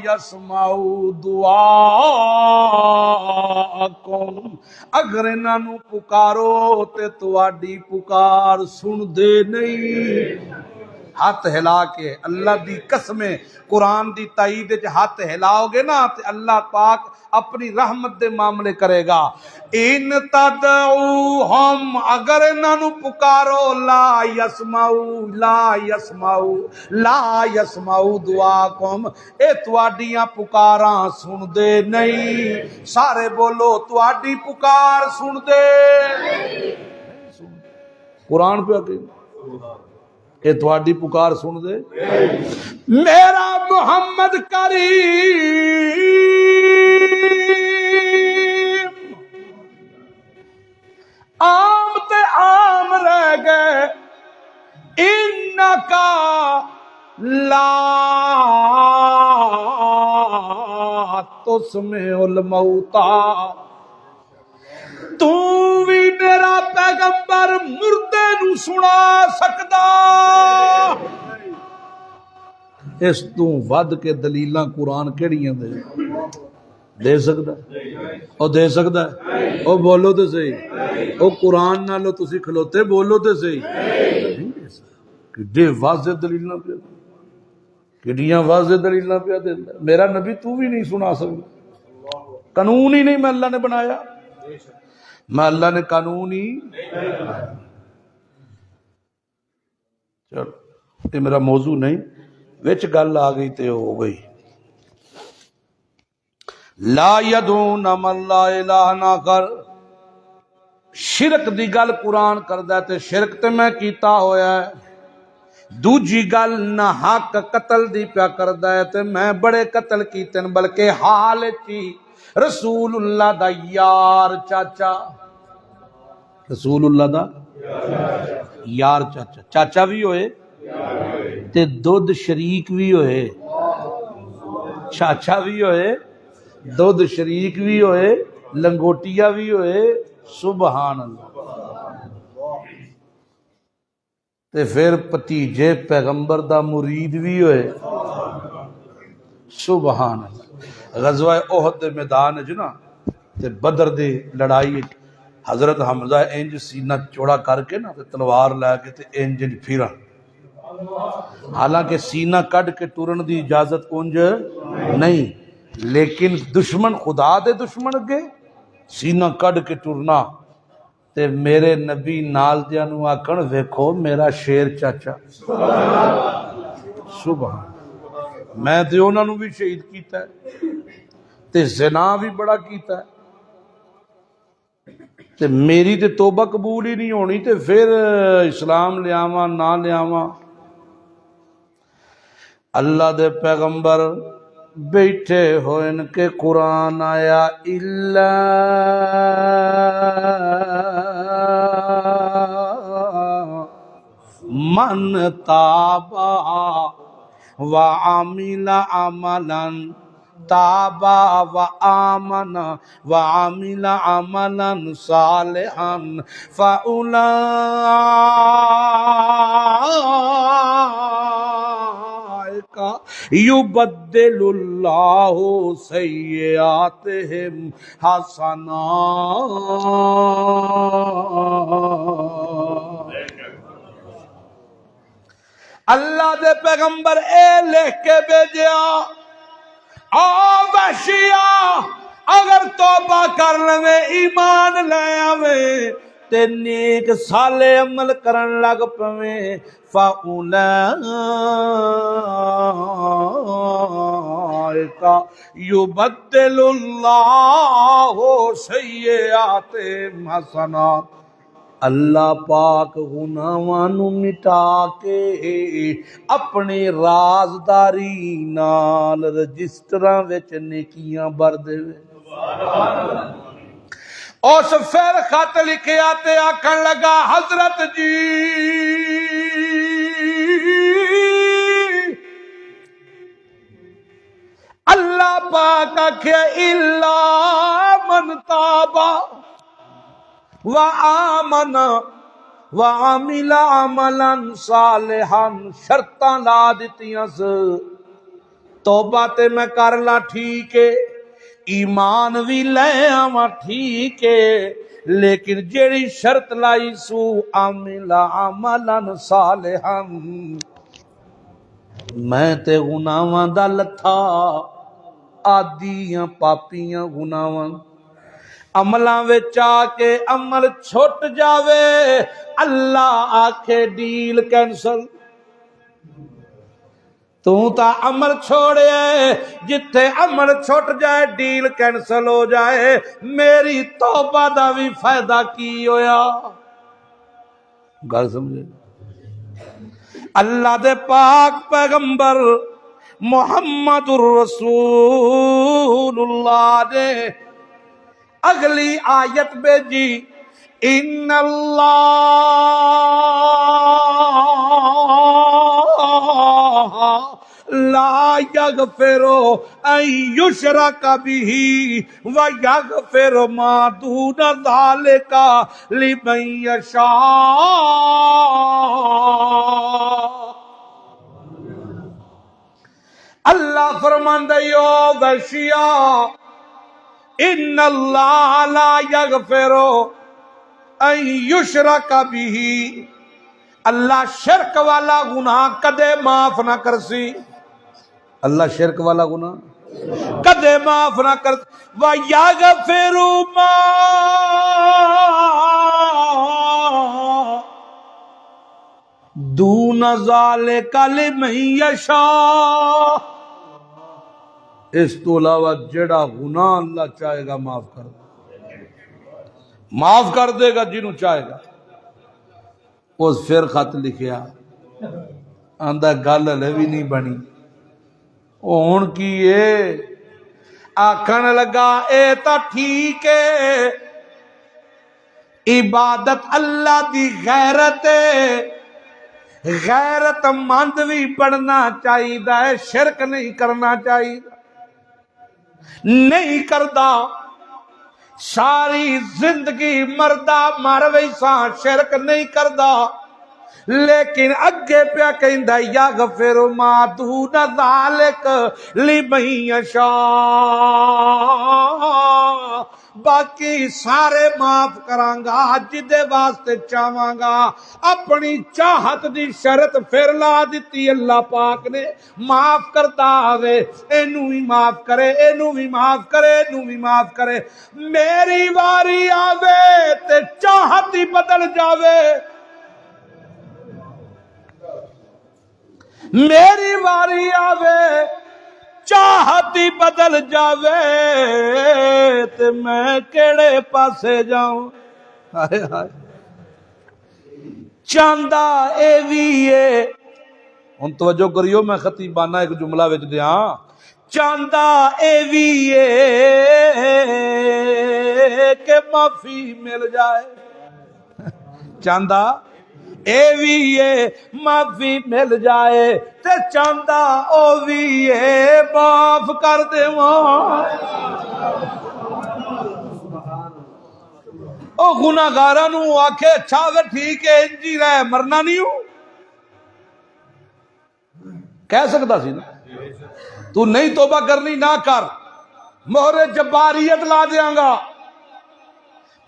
یسمعوا دعاءکم، اگر انہاں نو پکارو تے تواڈی پکار سن دے نہیں۔ ہاتھ ہلا کے اللہ دی قسمیں قرآن دی تائید وچ ہاتھ ہلاؤ گے نا تے اللہ پاک اپنی رحمت دے معاملے کرے گا۔ ان تدعوہم، اگر انہاں نو پکارو، لا یسمعوا لا یسمعوا لا یسمعوا دعاکم، اے تواڈیاں پکاراں سن دے نہیں۔ سارے بولو تواڈی پکار سن دے نہیں۔ قرآن پہ کہ کہ تواڈی پکار سن دے۔ میرا محمد کریم عام تے عام رہ گئے، انکا لا تسمع الموتى، تو بھی میرا پیغمبر مردے نو سنا سکدا۔ اس تو ود کے دلیلاں قرآن کیڑیاں دے سکدا؟ او دے سکدا ہے؟ او بولو تے صحیح، او قرآن نالو تسی کھلوتے بولو تے صحیح۔ کڈے واضح دلیلاں پہ، کڈیاں واضح دلیلاں پہ دیندا۔ میرا نبی تو بھی نہیں سنا سکدا، قانون ہی نہیں میں اللہ نے بنایا، میں اللہ نے قانون ہی۔ چلو یہ میرا موضوع نہیں، وچ گل آ گئی تے ہو گئی۔ لا یدعون من لا الہ آخر، شرک دی گل قرآن کردا تے شرک تے میں کیتا ہویا ہے۔ دوجی گل نہ حق قتل دی پیا کردا ہے تے میں بڑے قتل کیتے ہیں، بلکہ حال چی رسول اللہ دا یار چاچا، رسول اللہ دا یار چاچا، چاچا بھی ہوئے تے دودھ شریک بھی ہوئے، چاچا بھی ہوئے، دودھ شریک بھی ہوئے، لنگوٹیا بھی ہوئے، سبحان اللہ۔ تے پھر پتیجے پیغمبر دا مرید بھی ہوئے، سبحان اللہ۔ غزوہ احد دے میدان وچ نا تے بدر دی لڑائی حضرت حمزہ انج سینہ چوڑا کر کے نا تے تلوار لے کے تے انج پھرن، حالانکہ سینہ کڈ کے ٹرن دی اجازت انج نہیں، لیکن دشمن خدا دے دشمن اگے سینہ کڈ کے ٹرنا تے میرے نبی نال دیاں نو آکھن ویکھو میرا شیر چاچا، سبحان۔ میں تے انہاں نو بھی شہید کیتا ہے تے زنا بھی بڑا کیتا ہے تے میری تے توبہ قبول ہی نہیں ہونی تے پھر اسلام لیاواں نہ لیاواں۔ اللہ دے پیغمبر بیٹھے ہوئن کے قرآن آیا، الا من تابا وعمل عملا، تابا وآمن وعمل عملا صالحا یبدل اللہ سیئاتہم حسنات۔ اللہ دے پیغمبر اے لکھ کے بھیجیا، آ وحشیا اگر توبہ کر لے ایمان لے آوے تے نیک صالح عمل کرن لگ پویں فَأُولَٰئِکَ یُبَدِّلُ اللَّهُ سَیِّئَاتِہِمْ حَسَنَات، اللہ پاک گناہاں نو مٹا کے اپنی رازداری نال رجسٹراں وچ نیکیاں بھر دے۔ اس پھر خط لکھیا تے آکھن لگا حضرت جی اللہ پاک آکھے الا من تاب وآمن وعمل عملا صالحا، شرطاں لا دتیاں سے توبہ تے میں کر لا ٹھیک ہے، ایمان بھی لے آواں ٹھیک ہے، لیکن جیڑی شرط لائی سو عمل عملا صالحا، میں تے گناہاں دا لتھا آدیاں پاپیاں گناہاں عملاں وچ آ کے عمل چھٹ جاوے، اللہ آکھے ڈیل کینسل، تو تا عمل چھوڑے، جتھے عمل چھٹ جائے ڈیل کینسل ہو جائے، میری توبہ دا بھی فائدہ کی ہویا؟ گل سمجھے؟ اللہ دے پاک پیغمبر محمد الرسول اللہ نے اگلی آیت بھیجی، ان اللہ لا یغفر ان یشرک بہ ویغفر ما دون ذلک لمن یشاء۔ اللہ فرماندا یو وحشیا ان اللہ لا یغفر ان یشرک بہ، اللہ شرک والا گناہ کدے معاف نہ کرسی، اللہ شرک والا گناہ کدے معاف نہ کر، وَیَغْفِرُ مَا دُونَ ذَلِکَ لِمَن یشاء، اس تو علاوہ جڑا گناہ اللہ چاہے گا معاف کر دے، معاف کر دے گا جنہوں چاہے گا۔ اس پھر خط لکھیا آندہ گل ہلے بھی نہیں بنی، ہن کی اے آکھن لگا اے تا ٹھیک ہے، عبادت اللہ دی غیرت ہے، غیرت مند بھی پڑھنا چاہیے، شرک نہیں کرنا چاہیے، نہیں کردا ساری زندگی مردہ مر ویسا شرک نہیں کردا، لیکن اگے پیا کہندا یغفر ما دون ذالک لمن یشاء، باقی سارے معاف کراں گا جدے واسطے چاہواں گا۔ اپنی چاہت دی شرط پھر لا دتی اللہ پاک نے، معاف کرتا آوے اینو بھی معاف کرے، اینو بھی معاف کرے، اینو بھی معاف کرے، میری واری آوے تے چاہت ہی بدل جاوے، میری واری آوے چاہت ہی بدل جاوے، تے میں کیڑے پاسے جاؤں؟ ہائے ہائے، چاندہ اے وی اے، ہن توجہ کریو میں خطیبانہ ایک جملہ وچ دیاں، چاندہ اے وی اے کہ معافی مل جائے، چاندہ اے وی اے معافی مل جائے، تے چاندہ او وی اے معاف کر دیواں، او گناہگاراں نو آکھے اچھا وے ٹھیک ہے انجی رہ مرنا نہیں ہوں، کہہ سکتا سی نا، تو نہیں توبہ کرنی نہ کر، مہر جباریت لا دیاں گا،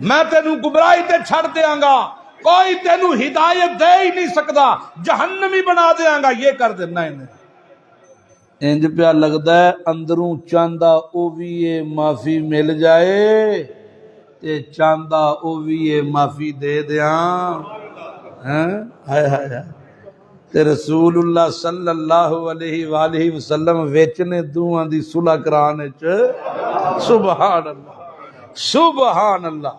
میں تینوں گمراہی تے چھڑ دیاں گا، کوئی تینوں ہدایت دے ہی نہیں سکتا، جہنمی بنا دیاں گا، یہ کر دینا انہیں۔ انج پیا لگدا ہے اندروں چاندہ او بھی معافی مل جائے، تے چاندہ او بھی معافی دے دیاں ہائے ہائے ہائے تے رسول اللہ صلی اللہ علیہ وآلہ وسلم ویچنے دوہاں دی صلح کرانے سبحان اللہ سبحان اللہ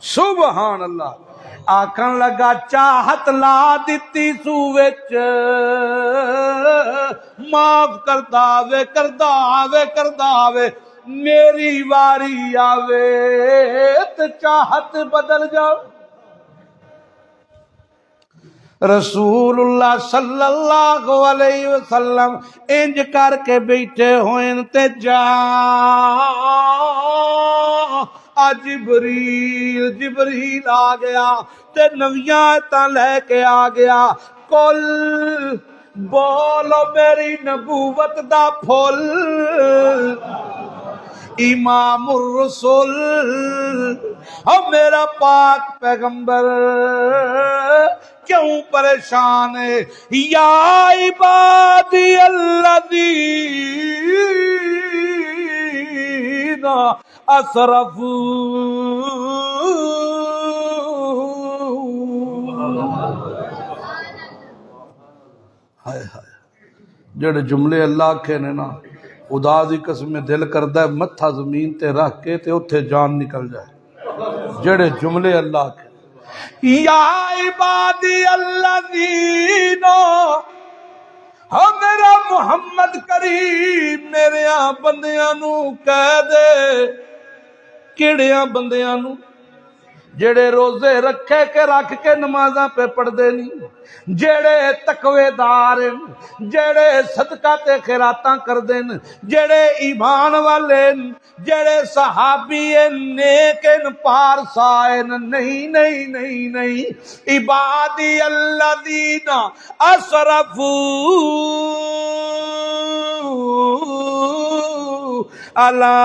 سبحان اللہ آکھن لگا چاہت لا دیتی سو وچ معاف کردا آوے میری واری آوے تے چاہت بدل جاؤ رسول اللہ صلی اللہ علیہ وسلم انج کر کے بیٹھے ہوئے تے جا جبریل آ گیا تے نویاں آیتاں لے کے آ گیا کل بولو میری نبوت دا پھول امام الرسول اور میرا پاک پیغمبر کیوں پریشان ہے یا عبادی الذین اسرفوا ہائے ہائے جڑے جملے اللہ آکھے نے نا خدا دی قسم دل کردہ ہے متھا زمین تے رکھ کے تے اتھے جان نکل جائے جڑے جملے اللہ کے یا عبادی الذین ہاں میرا محمد کریم میرے بندیاں نو کہہ دے کیڑیاں بندیاں نو جڑے روزے رکھے کے رکھ کے نمازاں پہ پڑھ دے نہیں جڑے تقوی دار جڑے صدقہ تے خیراتاں کر دین جڑے ایمان والے جڑے صحابی نیک پارسائن نہیں عبادی الذین اسرفوا علی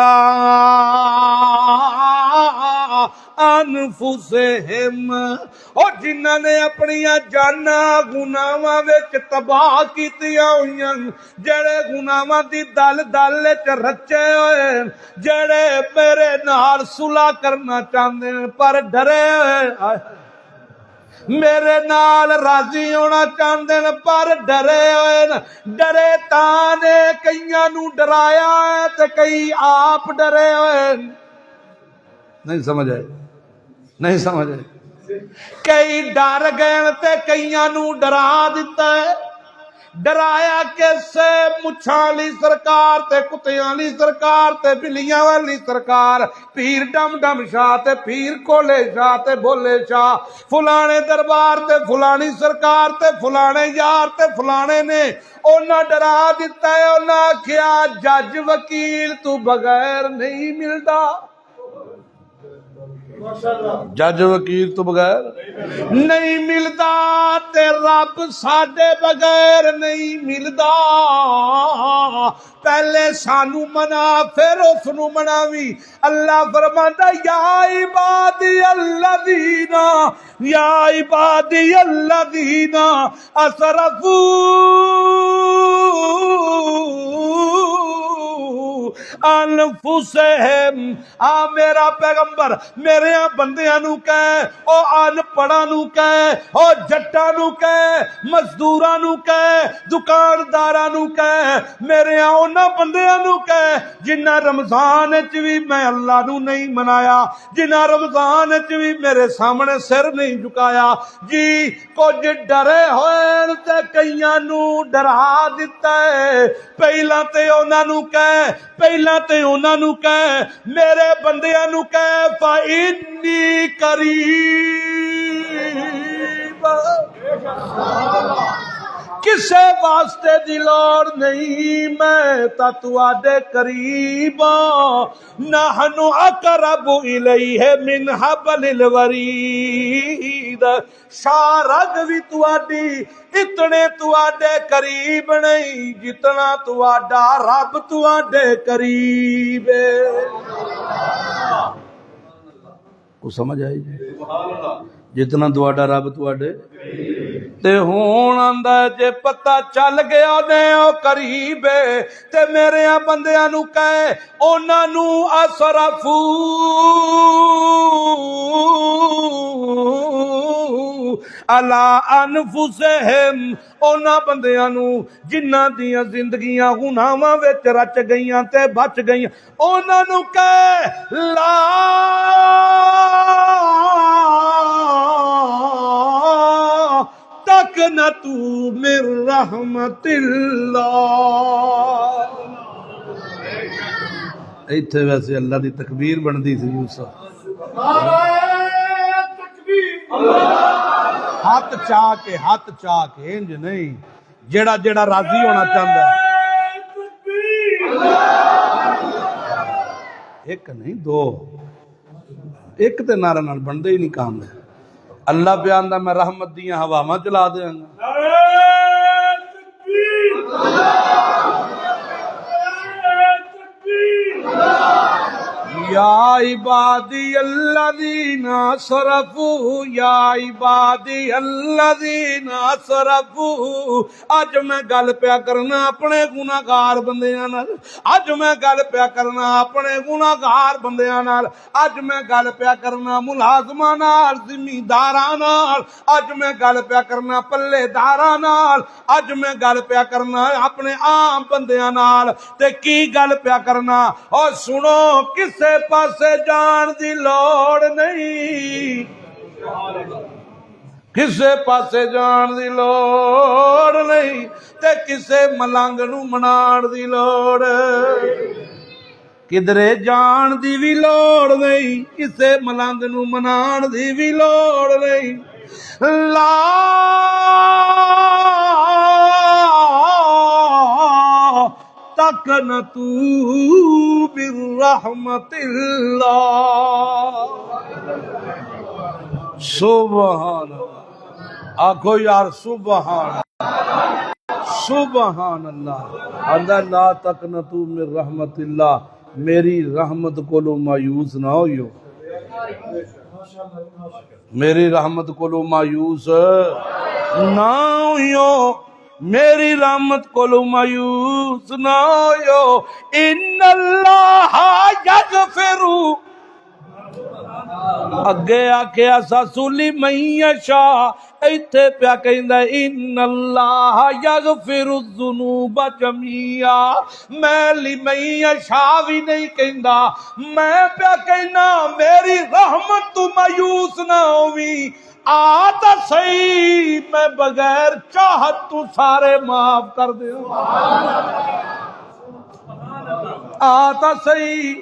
انفسہم اور جنہاں نے اپنی جانا گناہاں وچ تباہ کیتیاں ہوئیاں جڑے گناہاں دی دل وچ رچے ہوئے جڑے میرے نال صلح کرنا چاہندے پر ڈرے ہوئے میرے نال راضی ہونا چاہندے پر ڈرے ہوئے ڈرے تانے کئیاں نو ڈرایا ہے تے کئی آپ ڈرے ہوئے نہیں سمجھ آئے کئی ڈر گئے تے کئیاں نو ڈرا دیتا ہے ڈرایا کیسے مچھاں والی سرکار تے کتیاں والی سرکار تے بلیاں والی سرکار پیر ڈم ڈم شاہ تے پیر کولے شاہ تے بولے شاہ فلانے دربار تے فلانی سرکار تے فلانے یار تے فلانے نے انہاں ڈرا دیتا ہے انہاں آکھیا جج وکیل تو بغیر نہیں ملدا جج وکیل تو بغیر نہیں ملدا تے رب ساڈے بغیر نہیں ملدا پہلے سانو منا پھر اس نو مناوی اللہ فرماندا یا عبادی الذین اسرفوا انفسہم میرا پیغمبر میرے بندیاں نو کہے او ان پڑھاں نو کہے او جٹاں نو کہے مزدوراں نو کہے دکانداراں نو کہے میرے انہاں بندیاں نو کہے جنہاں رمضان وچ بھی میں اللہ نو نہیں منایا جنہاں رمضان وچ بھی میرے سامنے سر نہیں جھکایا جی کچھ ڈرے ہوئے تے کئیاں نو ڈرا دیتا ہے پہلا تے انہاں نو کہے میرے بندیاں نو کہے فإنی قریب کسے واسطے دی لوڑ نہیں میں تا تواڈے قریب نحن اقرب الیہ من حبل الورید شارگ بھی تواڈی اتنے تواڈے قریب نہیں جتنا تواڈا رب تواڈے قریب ہے کو سمجھ آئی جتنا تواڈا رب تواڈے تے ہون آندا جے پتہ چل گیا نے او قریب تے میرے بندیاں نو کہے انہاں نو اسرفو الا انفسہم انہاں بندیاں نو جنہاں دیاں زندگیاں گناہاں وچ رچ گئیاں تے بچ گئیاں انہاں نو کہے لا تقنطوا من رحمت اللہ. ایتھے ویسے اللہ دی تکبیر بندی سی یوسف. ہاتھ چاہ کے انج نہیں جیڑا جیڑا راضی ہونا چاہتا ہے. ایک نہیں دو ایک تے نعرہ نال بندے ہی نہیں کام ہے. اللہ پہ آندا میں رحمت دیاں ہواواں چلا دیاں گا. یا عبادی الذین اسرفوا یا عبادی الذین اسرفوا. اج میں گل پیا کرنا اپنے گناہگار بندیاں نال. اج میں گل پیا کرنا اپنے گناہگار بندیاں نال. اج میں گل پیا کرنا ملازماں نال زمینداراں نال. اج میں گل پیا کرنا پلے داراں نال. اج میں گل پیا کرنا اپنے عام بندیاں نال. تے کی گل پیا کرنا اور سنو کسے پاسے جان دی لوڑ نہیں. کسے پاسے جان دی لوڑ نہیں تے کسے ملنگ نو منان دی لوڑ. کدرے جان دی بھی لوڑ نہیں کسے ملنگ نو منان دی بھی لوڑ نہیں. لا تقنطوا من رحمت اللہ. سبحان اللہ. آکھو یار سبحان سبحان اللہ. اللہ لا تقنطوا من رحمت اللہ. میری رحمت کو مایوس نہ ہوئیو. میری رحمت کو مایوس نہ ہوئیو. میری رحمت کو مایوس نہ ہوئیو. ان اللہ یغفر اگے آکھیا ساسولی من یشاء. ایتھے پیا کہندا ان اللہ یغفر الذنوب جميعا. میں لمن یشاء بھی نہیں کہندا. میں پیا کہنا میری رحمت تو مایوس نہ ہووی. آتا صحیح میں بغیر چاہت تو سارے معاف کر دیوں. آتا صحیح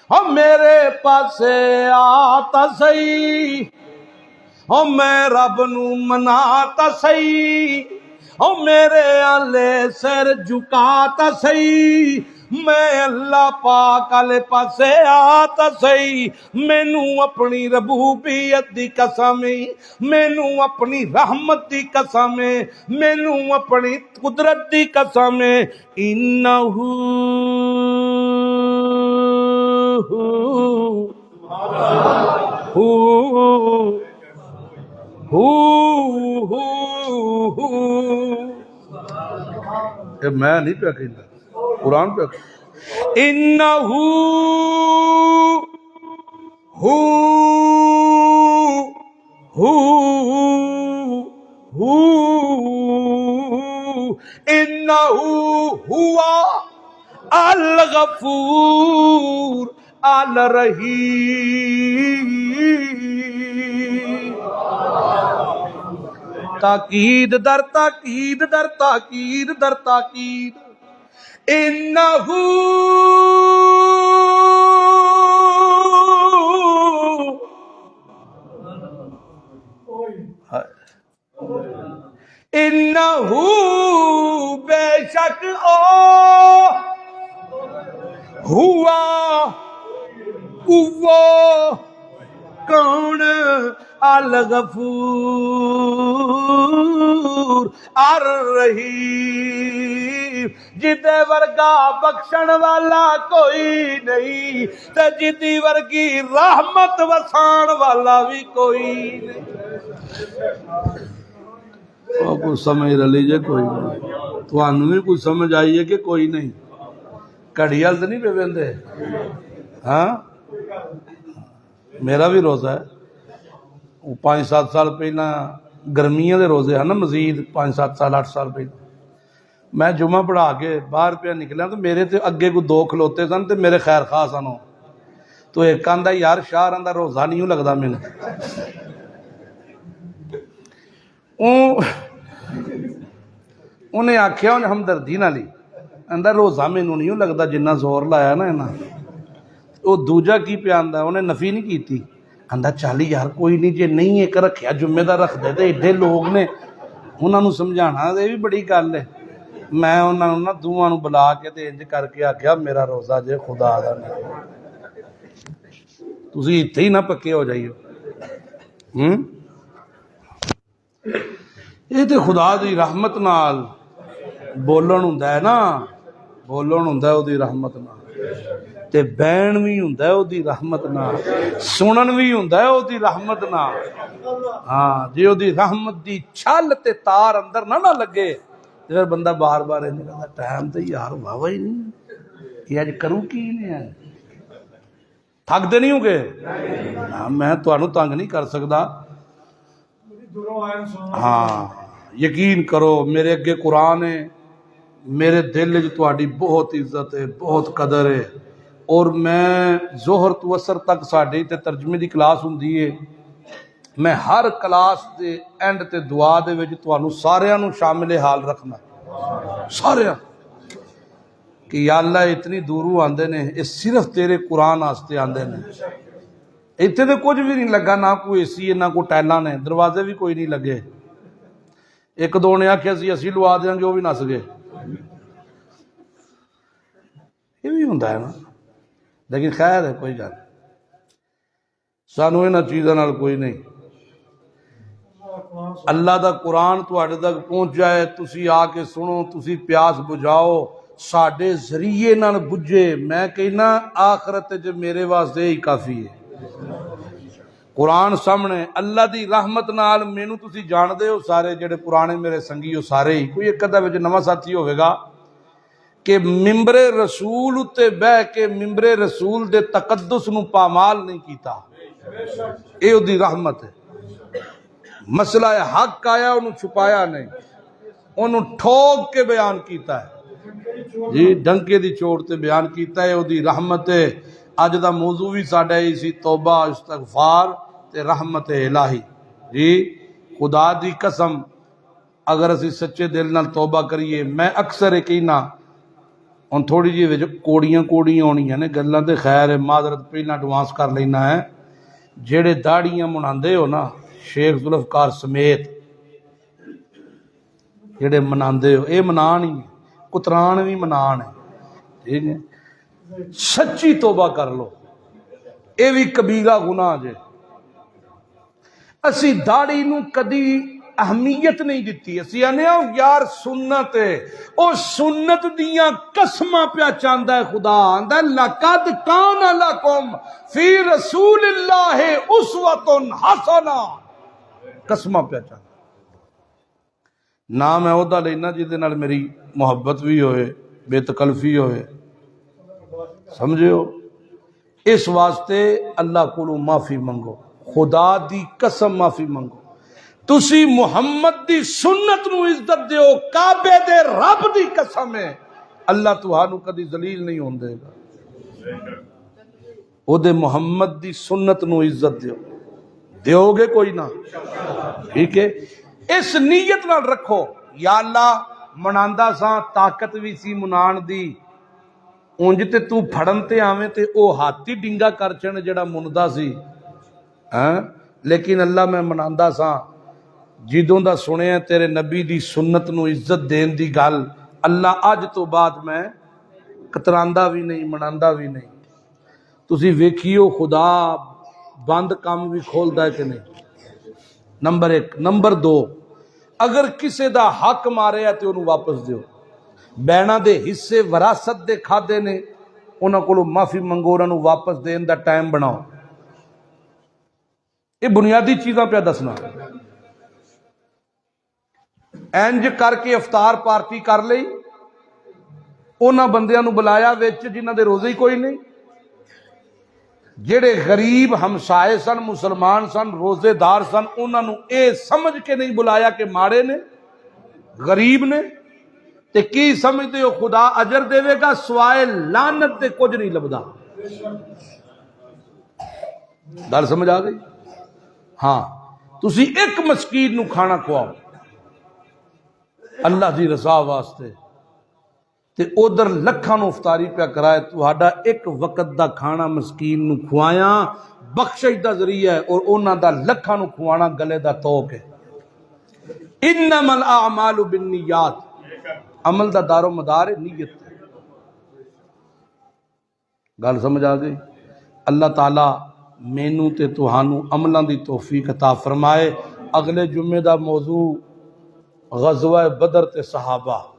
ہم میرے پاسے آتا صحیح. ہم میں رب نو مناتا صحیح. ہم میرے آلے سر جھکاتا صحیح. میں اللہ پاک والے پاسے آتا صحیح. مینوں اپنی ربوبیت دی قسم مینوں اپنی رحمت دی قسم مینوں اپنی قدرت دی قسم. انہ میں نہیں پیا کہنا قرآن پہ. انہو ہوا الغفور الرحیم. تاکید در تاکید در تاکید در تاکید. انہو انہو بے شک او ہوا وہ کون الغفور الرحیم. جدے ورگا بخشن والا کوئی نہیں تے جدی ورگی رحمت وسان والا بھی کوئی نہیں. وہ کچھ سمجھ رلی جے کوئی نہیں، تھانوں بھی کچھ سمجھ آئی ہے کہ کوئی نہیں؟ گھڑی ہل تو نہیں پہ بہندے؟ ہاں میرا بھی روزہ ہے، وہ 5-7 سال پہلا گرمیاں دے روزے ہیں نا، مزید 5-7 سال 8 سال پہلے میں جمعہ پڑھا کے باہر پہ نکلا تو میرے تے اگے کو 2 کھلوتے سن تے میرے خیر خواہ سن، تو ایک آندا یار شاہ آندا روزہ نہیں لگتا مینوں، انہیں آخیا انہیں ہمدردی نہ لی، آندا روزہ مینوں نہیں لگتا جنہ زور لایا نا انہاں۔ وہ دوجا کی پہ آندا انہیں نفی نہیں کیتی، آندا چل یار کوئی نہیں جے نہیں ایک رکھیا جمعے دا رکھ دے تے ایڈے لوگ نے انہاں نوں سمجھانا یہ بھی بڑی گل ہے۔ میں انہاں نوں نا دوواں نوں بلا کے تے انج کر کے آکھیا میرا روزہ جے خدا دا نہیں، تسی اتھے ہی نہ پکے ہو جائیو۔ یہ تے خدا دی رحمت نال بولن ہوندا ہے نا، بولن ہوندا ہے او دی رحمت نال، تے بین بھی ہوندا ہے او دی رحمت نال، سنن بھی ہوندا ہے او دی رحمت نال۔ ہاں جے او دی رحمت دی چھل تے تار اندر نہ لگے پھر بندہ بار بار نہیں کہتا ٹائم تے یار واہ ہی نہیں، یہ اج کروں کی نے؟ تھک دے نہیں ہو گے؟ میں تانوں تنگ نہیں کر سکدا، ہاں یقین کرو میرے اگے قرآن ہے، میرے دل وچ تہاڈی بہت عزت ہے، بہت قدر ہے، اور میں ظہر تو اثر تک ساڈی تے ترجمے دی کلاس ہوندی ہے، میں ہر کلاس دے اینڈ تے دعا دے وچ تانوں ساریاں نوں شامل حال رکھنا، ساریاں کہ یا اللہ اتنی دوروں آندے نے، یہ صرف تیرے قرآن واسطے آندے نے، اتنے تو کچھ بھی نہیں لگا، نہ کوئی اے سی ہے نہ کوئی ٹائلاں نے، دروازے بھی کوئی نہیں لگے، ایک دو نے آخیا اسی لوا دیاں گے وہ بھی نس گئے، یہ بھی ہوندا ہے نا، لیکن خیر ہے کوئی گل، سانوں انہاں چیزاں نال کوئی نہیں۔ اللہ دا قرآن تواڈے تک پہنچ جائے، تسی آ کے سنو، تسی پیاس بجھاؤ، ساڈے ذریعے نال بجھے، میں کہنا آخرت جو میرے واسطے ہی کافی ہے۔ قرآن سامنے اللہ دی رحمت نال مینوں تسی جان دے ہو سارے جڑے پرانے میرے سنگی ہو سارے ہی، کوئی ایک ادھا وچ نواں ساتھی ہوئے گا کہ ممبر رسول اتے بہ کے ممبر رسول دے تقدس نو پامال نہیں کیتا، اے او دی رحمت ہے۔ مسئلہ حق آیا انہوں چھپایا نہیں، انہوں ٹھوک کے بیان کیتا ہے، جی ڈنکے دی چوٹ تے بیان کیتا ہے، او دی رحمت ہے۔ اج دا موضوع بھی ساڈا اسی توبہ استغفار تے رحمت الہی، جی خدا دی قسم اگر اسی سچے دل نال توبہ کریے، میں اکثر کہنا ہن تھوڑی جی وچ کوڑیاں ہونیاں نے گلاں تے خیر ہے، معذرت پہلا ایڈوانس کر لینا ہے، جڑے داڑیاں مناندے ہو نا شیخ ذوالفقار سمیت جڑے مناندے ہو، اے منان ہی کتران بھی منان ہے، ٹھیک ہے، سچی توبہ کر لو، اے بھی کبیرہ گناہ جے۔ اسی داڑھی نو کدی اہمیت نہیں دیتی، اسی آنے یار سنت ہے، او سنت دیاں قسمہ پیا چاندہ ہے خدا، آندہ لَقَدْ كَانَ لَكُمْ فِي رَسُولِ اللَّهِ أُسْوَةٌ حَسَنَةٌ، قسمہ پیا چاندہ نام ہے عہدہ لینا جہدے نال میری محبت بھی ہوئے، بے تکلفی ہوئے، سمجھے ہو، اس واسطے اللہ کو معافی منگو، خدا دی قسم معافی منگو، تسی محمد دی سنت نو عزت دیو، کعبے دے رب دی قسم ہے اللہ تہانوں کدی ذلیل نہیں ہون دے گا، او دے محمد دی سنت نو عزت دیو گے کوئی نہ، ٹھیک ہے، اس نیت نال رکھو یا اللہ مناندا ساں طاقت بھی سی منان دی، اونج تے تو پھڑن تے آویں تے او ہاتھی ڈنگا کر چھن جڑا مندا سی، لیکن اللہ میں مناندا ساں جدوں دا سنیا تیرے نبی دی سنت نو عزت دین دی گل، اللہ اج تو بعد میں کتراندا بھی نہیں مناندا بھی نہیں، تسی ویکھیو خدا بند کام بھی کھولدا ہے کہ نہیں، نمبر 1۔ نمبر 2، اگر کسے دا حق مارے ہے تو انہوں واپس دیو، بینہ دے حصے وراثت دے کھادے نے، انہوں کو معافی منگو، انہوں واپس دین دا ٹائم بناؤ، یہ بنیادی چیزاں پہ دسنا۔ ਇੰਜ ਕਰਕੇ ਇਫਤਾਰ ਪਾਰਟੀ ਕਰ ਲਈ, ਉਹਨਾਂ ਬੰਦਿਆਂ ਨੂੰ ਬੁਲਾਇਆ ਵਿੱਚ ਜਿਨ੍ਹਾਂ ਦੇ ਰੋਜ਼ੇ ਹੀ ਕੋਈ ਨਹੀਂ, ਜਿਹੜੇ ਗਰੀਬ ਹਮਸਾਏ ਸਨ, ਮੁਸਲਮਾਨ ਸਨ, روزےدار ਸਨ, ਉਹਨਾਂ ਨੂੰ ਇਹ ਸਮਝ ਕੇ ਨਹੀਂ ਬੁਲਾਇਆ ਕਿ ਮਾੜੇ ਨੇ, ਗਰੀਬ ਨੇ, ਤੇ ਕੀ ਸਮਝਦੇ ਹੋ ਖੁਦਾ ਅਜਰ ਦੇਵੇਗਾ? ਸਵਾਏ ਲਾਨਤ ਤੇ ਕੁਝ ਨਹੀਂ ਲੱਭਦਾ। ਗੱਲ ਸਮਝ ਆ ਗਈ? ਹਾਂ, ਤੁਸੀਂ ਇੱਕ ਮਸਕੀਨ ਨੂੰ ਖਾਣਾ ਖਵਾਓ اللہ دی رضا واسطے تے ادھر لکھاں نو افطاری پیا کرائے، تہاڈا ایک وقت دا کھانا مسکین نو کھوایا بخشش دا ذریعہ ہے، اور انہاں دا لکھاں نو کھوانا گلے دا توق ہے۔ انما الاعمال بالنیات، عمل دا دار و مدار ہے نیت۔ گل سمجھ آ گئی؟ اللہ تعالی مینوں تے تہانوں عملاں دی توفیق عطا فرمائے۔ اگلے جمعے دا موضوع غزوہ بدر تے صحابہ۔